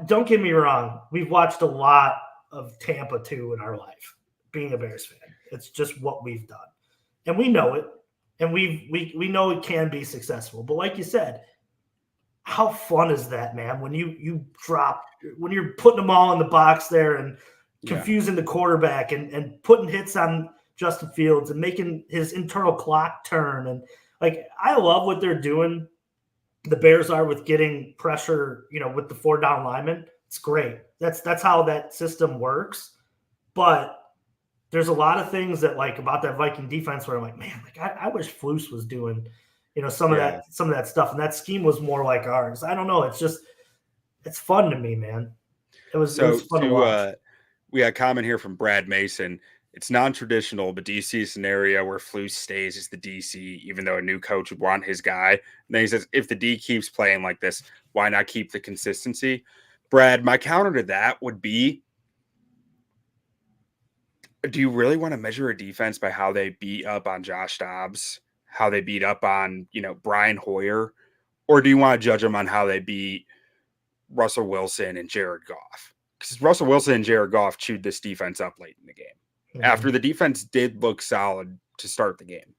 don't get me wrong. We've watched a lot of Tampa too in our life, being a Bears fan. It's just what we've done. And we know it. And we know it can be successful. But like you said, how fun is that, man? When when you're putting them all in the box there and confusing the quarterback and putting hits on Justin Fields and making his internal clock turn. And I love what they're doing. The Bears are with getting pressure, with the 4 down linemen. It's great. That's how that system works. But there's a lot of things that about that Viking defense where I'm like, man, I wish Flus was doing, some of that stuff. And that scheme was more like ours. I don't know. It's fun to me, man. It was fun to watch. We got a comment here from Brad Mason. It's non-traditional, but do you see a scenario where Flus stays as the DC, even though a new coach would want his guy? And then he says, if the D keeps playing like this, why not keep the consistency? Brad, my counter to that would be, do you really want to measure a defense by how they beat up on Josh Dobbs, how they beat up on, Brian Hoyer, or do you want to judge them on how they beat Russell Wilson and Jared Goff? Because Russell Wilson and Jared Goff chewed this defense up late in the game. After the defense did look solid to start the game.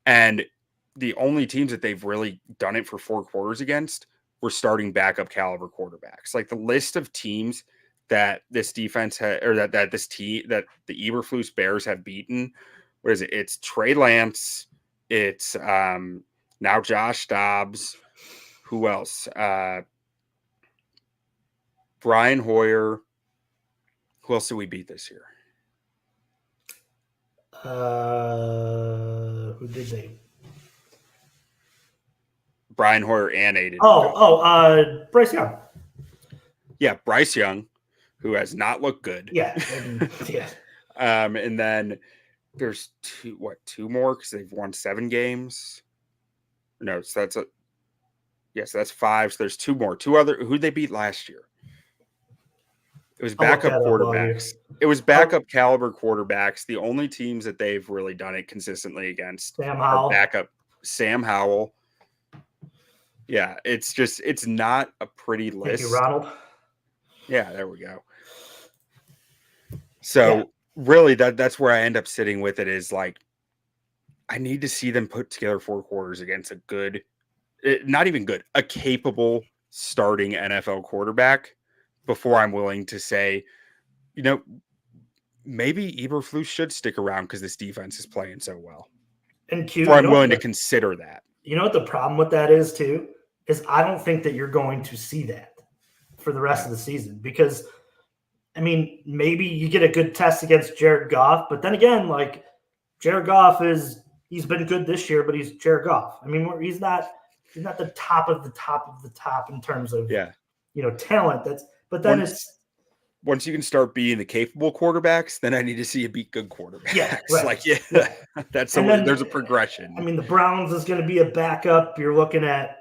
And the only teams that they've really done it for 4 quarters against were starting backup caliber quarterbacks. Like the list of teams that this defense that the Eberflus Bears have beaten, what is it? It's Trey Lance. It's now Josh Dobbs. Who else? Brian Hoyer. Who else did we beat this year? Who did they? Brian Hoyer and Aiden. Bryce Young. Yeah, Bryce Young, who has not looked good. Yeah. And then there's 2 more, because they've won 7 games. No, so that's 5. So there's 2 more. 2 other. Who'd they beat last year? It was backup quarterbacks. It was backup caliber quarterbacks. The only teams that they've really done it consistently against are backup Sam Howell. Yeah, it's not a pretty list. Thank you, Ronald. Yeah, there we go. So really that's where I end up sitting with it, is I need to see them put together 4 quarters against a good, not even good, a capable starting NFL quarterback before I'm willing to say, maybe Eberflus should stick around because this defense is playing so well. And Q, I'm willing to consider that. You know what the problem with that is too? Is I don't think that you're going to see that for the rest of the season, because maybe you get a good test against Jared Goff, but then again, Jared Goff he's been good this year, but he's Jared Goff. He's not the top of the top of the top in terms of talent. But then once you can start being the capable quarterbacks, then I need to see you beat good quarterbacks. Yeah, right. Like, Yeah. that's And then there's a progression. I mean, the Browns is going to be a backup. You're looking at,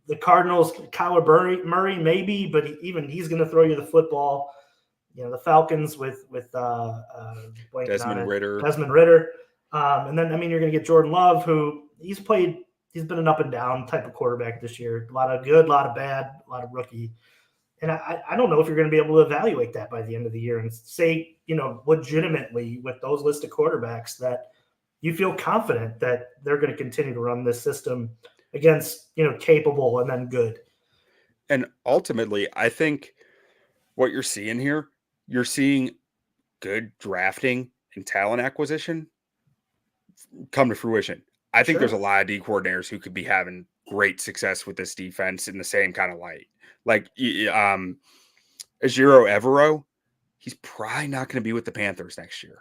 the Cardinals, Kyler Murray, maybe, but even he's going to throw you the football. The Falcons with blanking on Desmond it, Ritter. Desmond Ritter. And then, I mean, you're going to get Jordan Love, who he's been an up and down type of quarterback this year. A lot of good, a lot of bad, a lot of rookie. And I don't know if you're going to be able to evaluate that by the end of the year and say, legitimately with those list of quarterbacks that you feel confident that they're going to continue to run this system against, capable and then good. And ultimately, I think what you're seeing here, you're seeing good drafting and talent acquisition come to fruition. I think there's a lot of D coordinators who could be having great success with this defense in the same kind of light. Like Ejiro Evero, he's probably not going to be with the Panthers next year.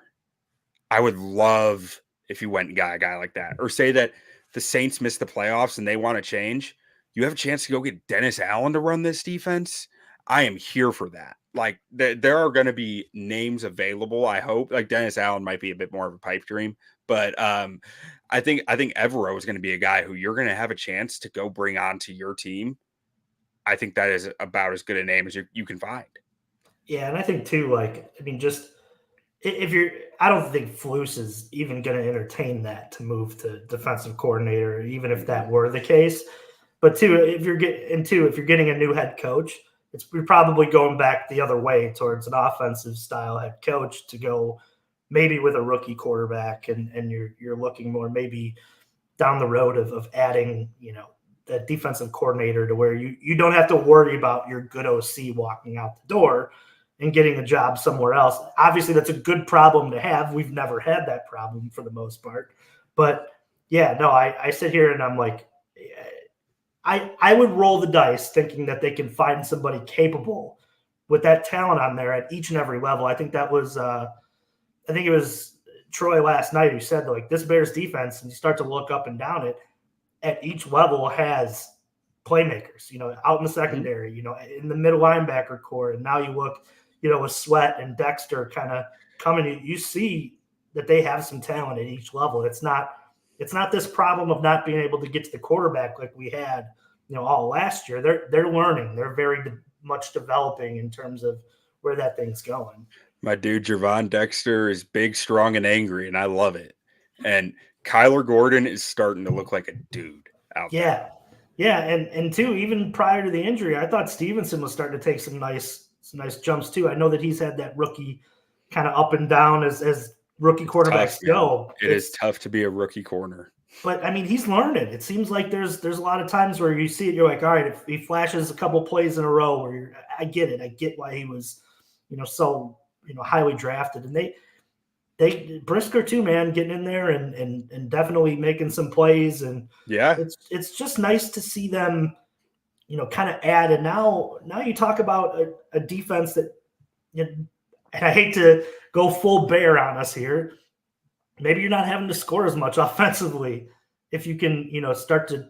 I would love if you went and got a guy like that. Or say that the Saints missed the playoffs and they want to change. You have a chance to go get Dennis Allen to run this defense. I am here for that. Like, there are going to be names available, I hope. Like, Dennis Allen might be a bit more of a pipe dream. But I think Evero is going to be a guy who you're going to have a chance to go bring onto your team. I think that is about as good a name as you can find. Yeah, and I think too, like, I mean, just I don't think Flus is even going to entertain that to move to defensive coordinator, even if that were the case. But if you're getting a new head coach, you're probably going back the other way towards an offensive style head coach to go maybe with a rookie quarterback, and you're looking more maybe down the road of adding, the defensive coordinator to where you don't have to worry about your good OC walking out the door and getting a job somewhere else. Obviously, that's a good problem to have. We've never had that problem for the most part. But yeah, no, I sit here and I'm like, I would roll the dice thinking that they can find somebody capable with that talent on there at each and every level. I think that was I think it was Troy last night who said, like, this Bears defense, and you start to look up and down it, at each level has playmakers, out in the secondary, in the middle linebacker core. And now you look, with Sweat and Dexter kind of coming, you see that they have some talent at each level. It's not this problem of not being able to get to the quarterback like we had, all last year. They're learning. They're very much developing in terms of where that thing's going. My dude, Javon Dexter, is big, strong, and angry, and I love it. And Kyler Gordon is starting to look like a dude out there. Yeah. And too, even prior to the injury, I thought Stevenson was starting to take some nice jumps too. I know that he's had that rookie kind of up and down as rookie quarterbacks go. It is tough to be a rookie corner. But I mean, he's learning. It seems like there's a lot of times where you see it, you're like, all right, if he flashes a couple plays in a row where I get it. I get why he was, so highly drafted. And they Brisker too, man, getting in there and definitely making some plays. And yeah, it's just nice to see them, kind of add. And now you talk about a defense that, and I hate to go full bear on us here. Maybe you're not having to score as much offensively if you can, start to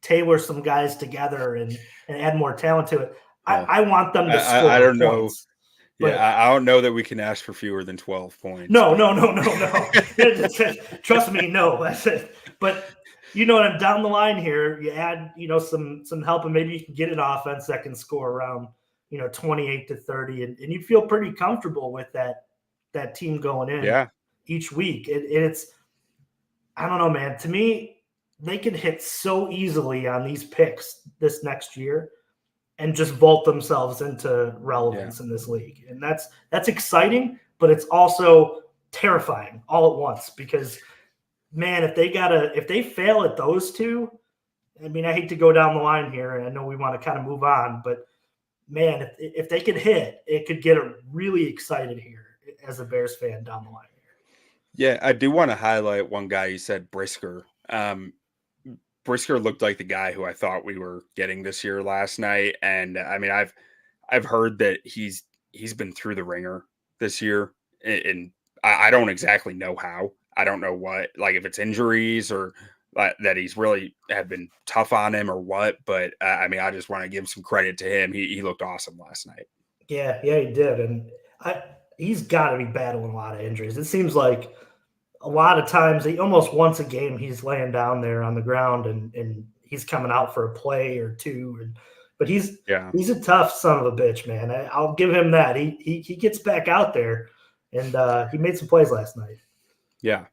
tailor some guys together and add more talent to it. I want them to score. I don't points. know. Yeah, I don't know that we can ask for fewer than 12 points. No. Trust me, no. That's it. But down the line here, you add, some help, and maybe you can get an offense that can score around, 28 to 30, and you feel pretty comfortable with that team going in each week. It's, I don't know, man. To me, they can hit so easily on these picks this next year and just vault themselves into relevance in this league. And that's exciting, but it's also terrifying all at once because, man, if they fail at those two, I mean, I hate to go down the line here, and I know we want to kind of move on, but man, if they could hit, it could get really excited here as a Bears fan down the line. Yeah, I do want to highlight one guy. You said Brisker. Brisker looked like the guy who I thought we were getting this year last night, and I mean, I've heard that he's been through the ringer this year, and I don't exactly know how. I don't know what, like if it's injuries or that he's really have been tough on him or what. But I mean, I just want to give some credit to him. He looked awesome last night. Yeah, he did, and he's got to be battling a lot of injuries. It seems like a lot of times, almost once a game, he's laying down there on the ground, and he's coming out for a play or two. But Yeah. he's a tough son of a bitch, man. I'll give him that. He gets back out there, and he made some plays last night. Yeah.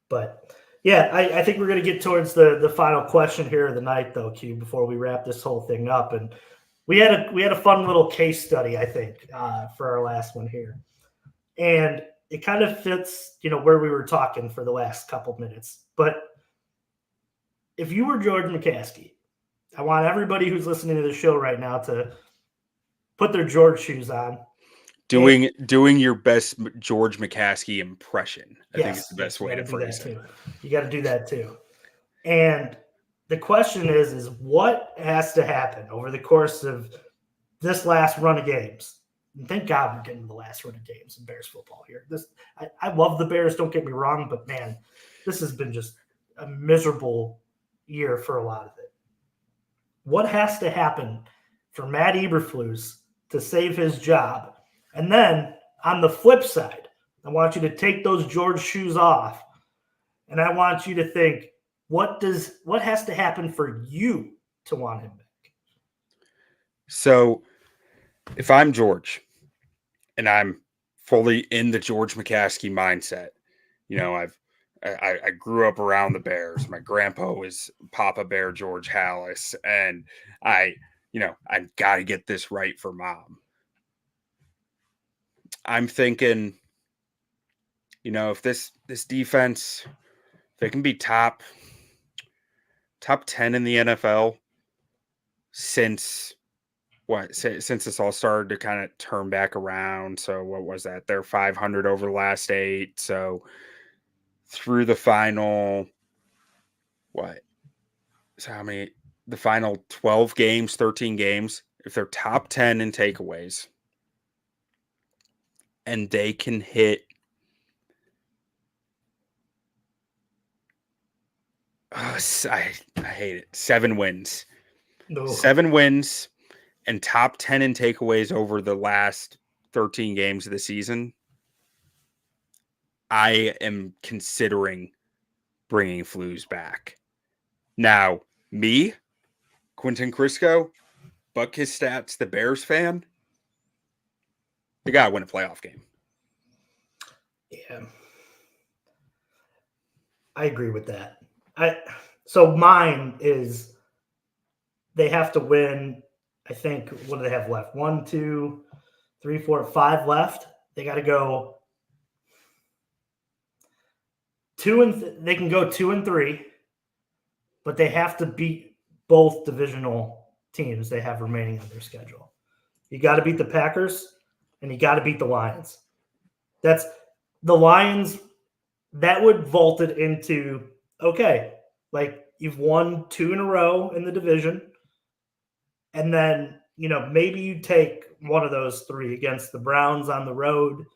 But yeah, I think we're going to get towards the final question here of the night, though, Q, before we wrap this whole thing up. And we had a fun little case study, I think, for our last one here, and it kind of fits, where we were talking for the last couple minutes. But if you were George McCaskey, I want everybody who's listening to the show right now to put their George shoes on. Doing your best George McCaskey impression. I think it's the best way to phrase it. You got to do that too. And the question is what has to happen over the course of this last run of games? And thank God we're getting the last run of games in Bears football here. I love the Bears, don't get me wrong, but man, this has been just a miserable year for a lot of it. What has to happen for Matt Eberflus to save his job? And then on the flip side, I want you to take those George shoes off, and I want you to think, what has to happen for you to want him back? So if I'm George and I'm fully in the George McCaskey mindset, I grew up around the Bears. My grandpa was Papa Bear George Hallis, and I got to get this right for Mom. I'm thinking, if this defense, if they can be top 10 in the NFL since this all started to kind of turn back around. So what was that? They're 500 over the last 8. So through the final, the final 12 games, 13 games, if they're top 10 in takeaways and they can hit I hate it. 7 wins. No. 7 wins and top 10 in takeaways over the last 13 games of the season. I am considering bringing Flus back. Now, me, Quentin Crisco, buck his stats, the Bears fan, they got to win a playoff game. Yeah. I agree with that. So mine is they have to win. I think, what do they have left? 1, 2, 3, 4, 5 left. They got to go 2 they can go 2 and 3, but they have to beat both divisional teams they have remaining on their schedule. You got to beat the Packers and you got to beat the Lions. That's the Lions. That would vault it into, okay, like you've won 2 in a row in the division. And then, maybe you take one of those 3 against the Browns on the road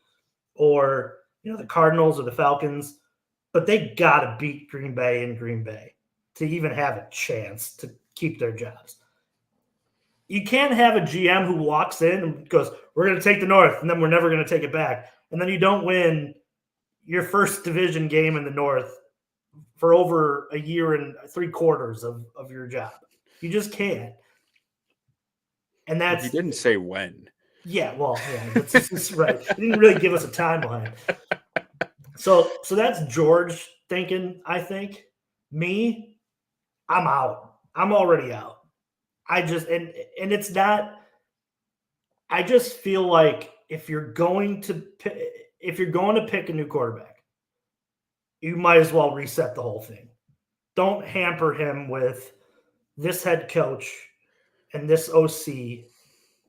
or, the Cardinals or the Falcons. But they got to beat Green Bay in Green Bay to even have a chance to keep their jobs. You can't have a GM who walks in and goes, we're going to take the North, and then we're never going to take it back. And then you don't win your first division game in the North for over a year and 3/4 of your job. You just can't. And that's... He didn't say when. Yeah, well, yeah, that's right. He didn't really give us a timeline. So that's George thinking, I think. Me, I'm out. I'm already out. I just and it's not. I just feel like if you're going to pick a new quarterback, you might as well reset the whole thing. Don't hamper him with this head coach and this OC.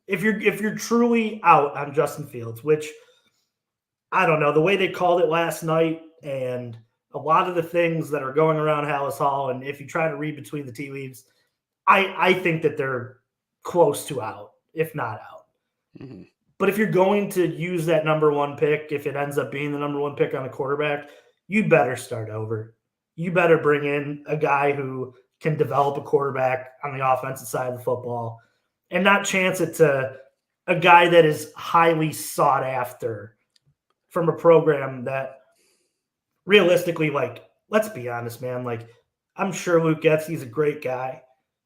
If you're truly out on Justin Fields, which I don't know, the way they called it last night and a lot of the things that are going around Hallis Hall, and if you try to read between the tea leaves, I think that they're close to out, if not out. Mm-hmm. But if you're going to use that number 1 pick, if it ends up being the number 1 pick on a quarterback, you better start over. You better bring in a guy who can develop a quarterback on the offensive side of the football and not chance it to a guy that is highly sought after from a program that realistically, like, let's be honest, man. Like, I'm sure Luke Getzey's a great guy,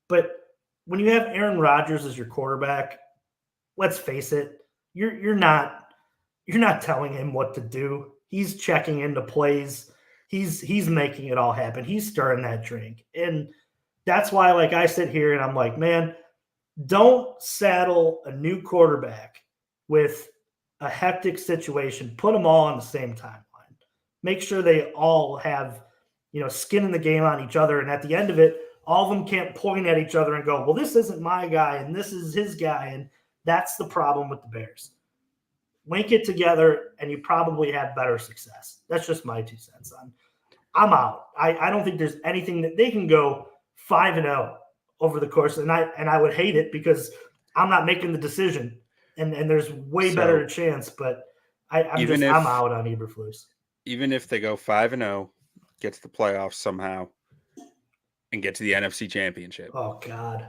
but when you have Aaron Rodgers as your quarterback, let's face it, you're not telling him what to do. He's checking into plays. He's making it all happen. He's stirring that drink. And that's why, like, I sit here and I'm like, man, don't saddle a new quarterback with a hectic situation. Put them all on the same timeline. Make sure they all have, skin in the game on each other. And at the end of it, all of them can't point at each other and go, well, this isn't my guy and this is his guy. And that's the problem with the Bears. Link it together and you probably have better success. That's just my 2 cents. I'm out. I don't think there's anything that they can go 5-0 over the course. And I would hate it because I'm not making the decision and there's way better chance, but I'm out on Eberflus. Even if they go 5-0, get to the playoffs somehow, and get to the NFC Championship. Oh God,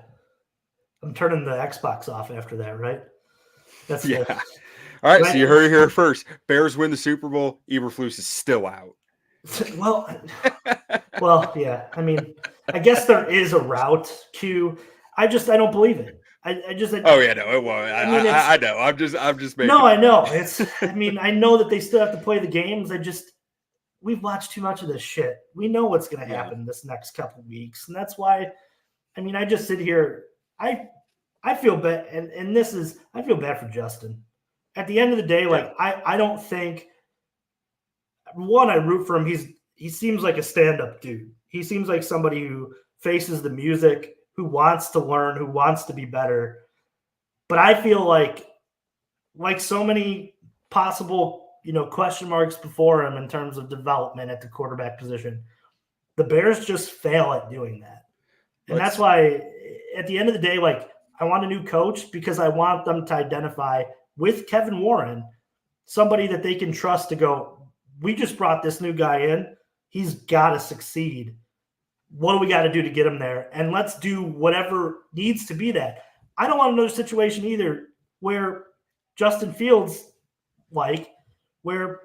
I'm turning the Xbox off after that, right? That's yeah. All right, so you heard it here first. Bears win the Super Bowl. Eberflus is still out. Well, yeah. I mean, I guess there is a route. I don't believe it. Oh yeah, no, it won't. I know. I'm just making. No, I know. I know that they still have to play the games. We've watched too much of this shit. We know what's going to happen this next couple of weeks, and that's why. I just sit here. I feel bad, and I feel bad for Justin. At the end of the day, I don't think. One, I root for him. He seems like a stand-up dude. He seems like somebody who faces the music, who wants to learn, who wants to be better. But I feel like so many possible, question marks before him in terms of development at the quarterback position, the Bears just fail at doing that. And that's why at the end of the day, I want a new coach because I want them to identify with Kevin Warren somebody that they can trust to go, we just brought this new guy in. He's got to succeed. What do we got to do to get him there? And let's do whatever needs to be that. I don't want another situation either where Justin Fields, where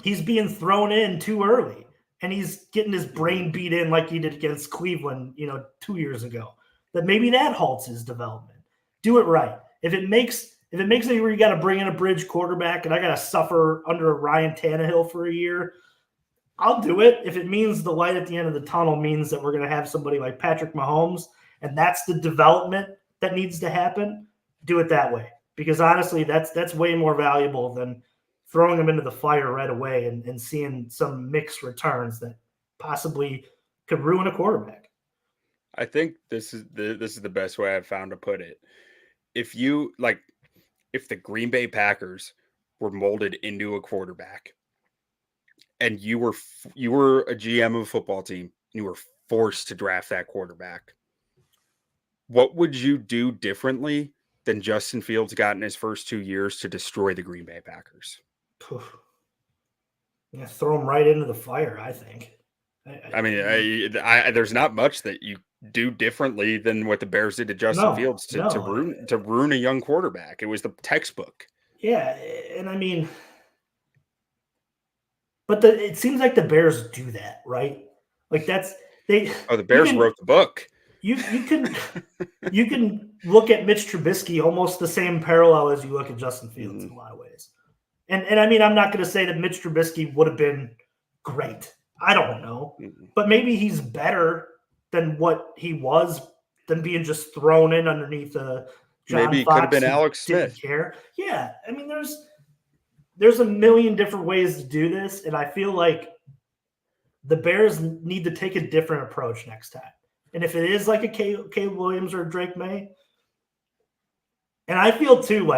he's being thrown in too early and he's getting his brain beat in like he did against Cleveland, 2 years ago. That maybe that halts his development. Do it right. If it makes it where you got to bring in a bridge quarterback and I got to suffer under a Ryan Tannehill for a year, I'll do it. If it means the light at the end of the tunnel means that we're going to have somebody like Patrick Mahomes and that's the development that needs to happen, do it that way. Because honestly, that's way more valuable than throwing them into the fire right away and seeing some mixed returns that possibly could ruin a quarterback. I think this is the best way I've found to put it. If the Green Bay Packers were molded into a quarterback and you were a GM of a football team and you were forced to draft that quarterback, what would you do differently than Justin Fields got in his first 2 years to destroy the Green Bay Packers? Yeah, throw him right into the fire, I think. There's not much that you do differently than what the Bears did to Justin Fields to ruin a young quarterback. It was the textbook. Yeah, and but it seems like the Bears do that, right? The Bears wrote the book. You can look at Mitch Trubisky almost the same parallel as you look at Justin Fields in a lot of ways. And I'm not going to say that Mitch Trubisky would have been great. I don't know. But maybe he's better than what he was than being just thrown in underneath a John maybe he Fox could have been Alex Smith. Care. Yeah. There's a million different ways to do this. And I feel like the Bears need to take a different approach next time. And if it is like a Caleb Williams or a Drake May, and I feel too,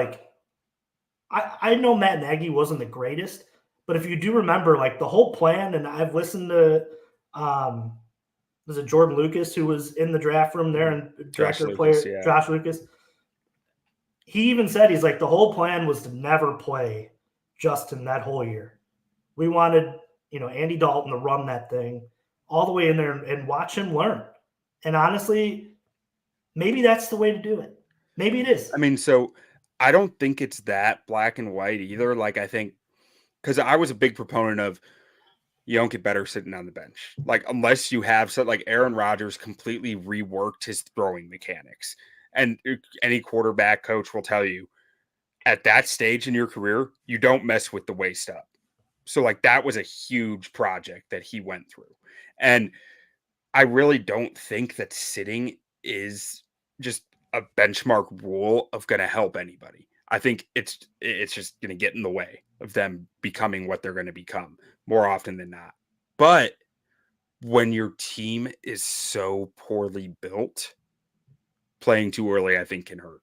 I know Matt Nagy wasn't the greatest, but if you do remember, the whole plan, and I've listened to, was it Jordan Lucas who was in the draft room there and director of player, Josh Lucas? He even said, he's like, the whole plan was to never play Justin that whole year. We wanted, Andy Dalton to run that thing all the way in there and watch him learn. And honestly, maybe that's the way to do it. Maybe it is. I don't think it's that black and white either. Like, I think because I was a big proponent of you don't get better sitting on the bench. Like, unless you have something like Aaron Rodgers completely reworked his throwing mechanics. And any quarterback coach will tell you at that stage in your career, you don't mess with the waist up. So, like, that was a huge project that he went through. And I really don't think that sitting is just a benchmark rule of going to help anybody. I think it's just going to get in the way of them becoming what they're going to become more often than not. But when your team is so poorly built, playing too early I think can hurt.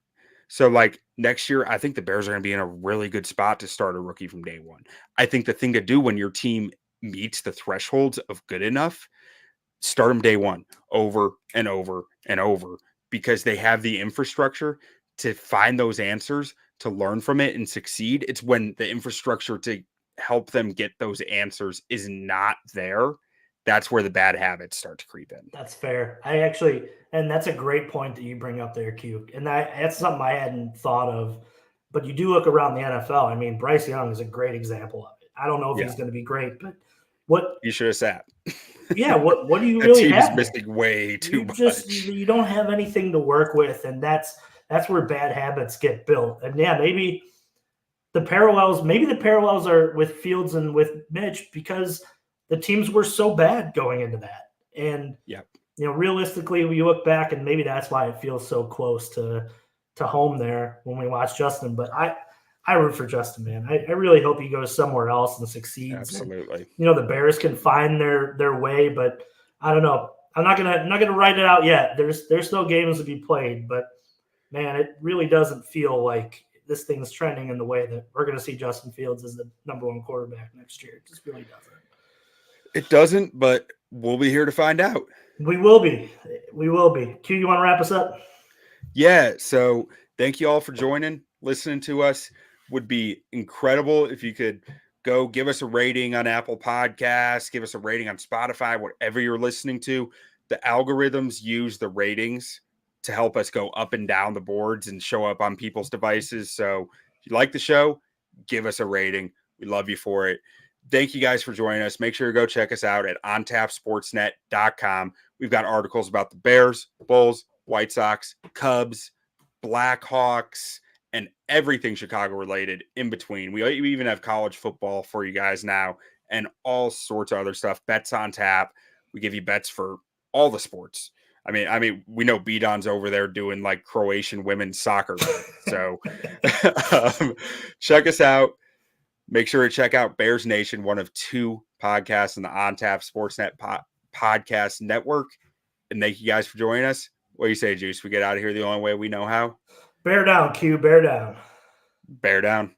So like next year, I think the Bears are going to be in a really good spot to start a rookie from day one. I think the thing to do when your team meets the thresholds of good enough, start them day one over and over and over because they have the infrastructure to find those answers, to learn from it and succeed. It's when the infrastructure to help them get those answers is not there. That's where the bad habits start to creep in. That's fair. And that's a great point that you bring up there, Q. And that's something I hadn't thought of. But you do look around the NFL. I mean, Bryce Young is a great example of it. I don't know if he's going to be great, but what you should have sat. Yeah, what do you That really team have is missing way too much. You don't have anything to work with, and that's where bad habits get built. And yeah, maybe the parallels are with Fields and with Mitch because the teams were so bad going into that. And realistically, when you look back, and maybe that's why it feels so close to home there when we watch Justin. But I root for Justin, man. I really hope he goes somewhere else and succeeds. Absolutely. And, the Bears can find their way, but I don't know. I'm not gonna write it out yet. There's still games to be played, but man, it really doesn't feel like this thing's trending in the way that we're gonna see Justin Fields as the number one quarterback next year. It just really doesn't. It doesn't, but we'll be here to find out. We will be. Q, you want to wrap us up? Yeah. So thank you all for joining, listening to us. Would be incredible if you could go give us a rating on Apple Podcasts, give us a rating on Spotify, whatever you're listening to. The algorithms use the ratings to help us go up and down the boards and show up on people's devices. So if you like the show, give us a rating. We love you for it. Thank you guys for joining us. Make sure to go check us out at ontapsportsnet.com. We've got articles about the Bears, Bulls, White Sox, Cubs, Blackhawks, and everything Chicago related in between. We even have college football for you guys now and all sorts of other stuff. Bets on tap. We give you bets for all the sports. I mean, we know B-Don's over there doing like Croatian women's soccer. So check us out. Make sure to check out Bears Nation, one of two podcasts in the OnTap Sportsnet podcast network. And thank you guys for joining us. What do you say, Juice? We get out of here the only way we know how? Bear down, Q. Bear down. Bear down.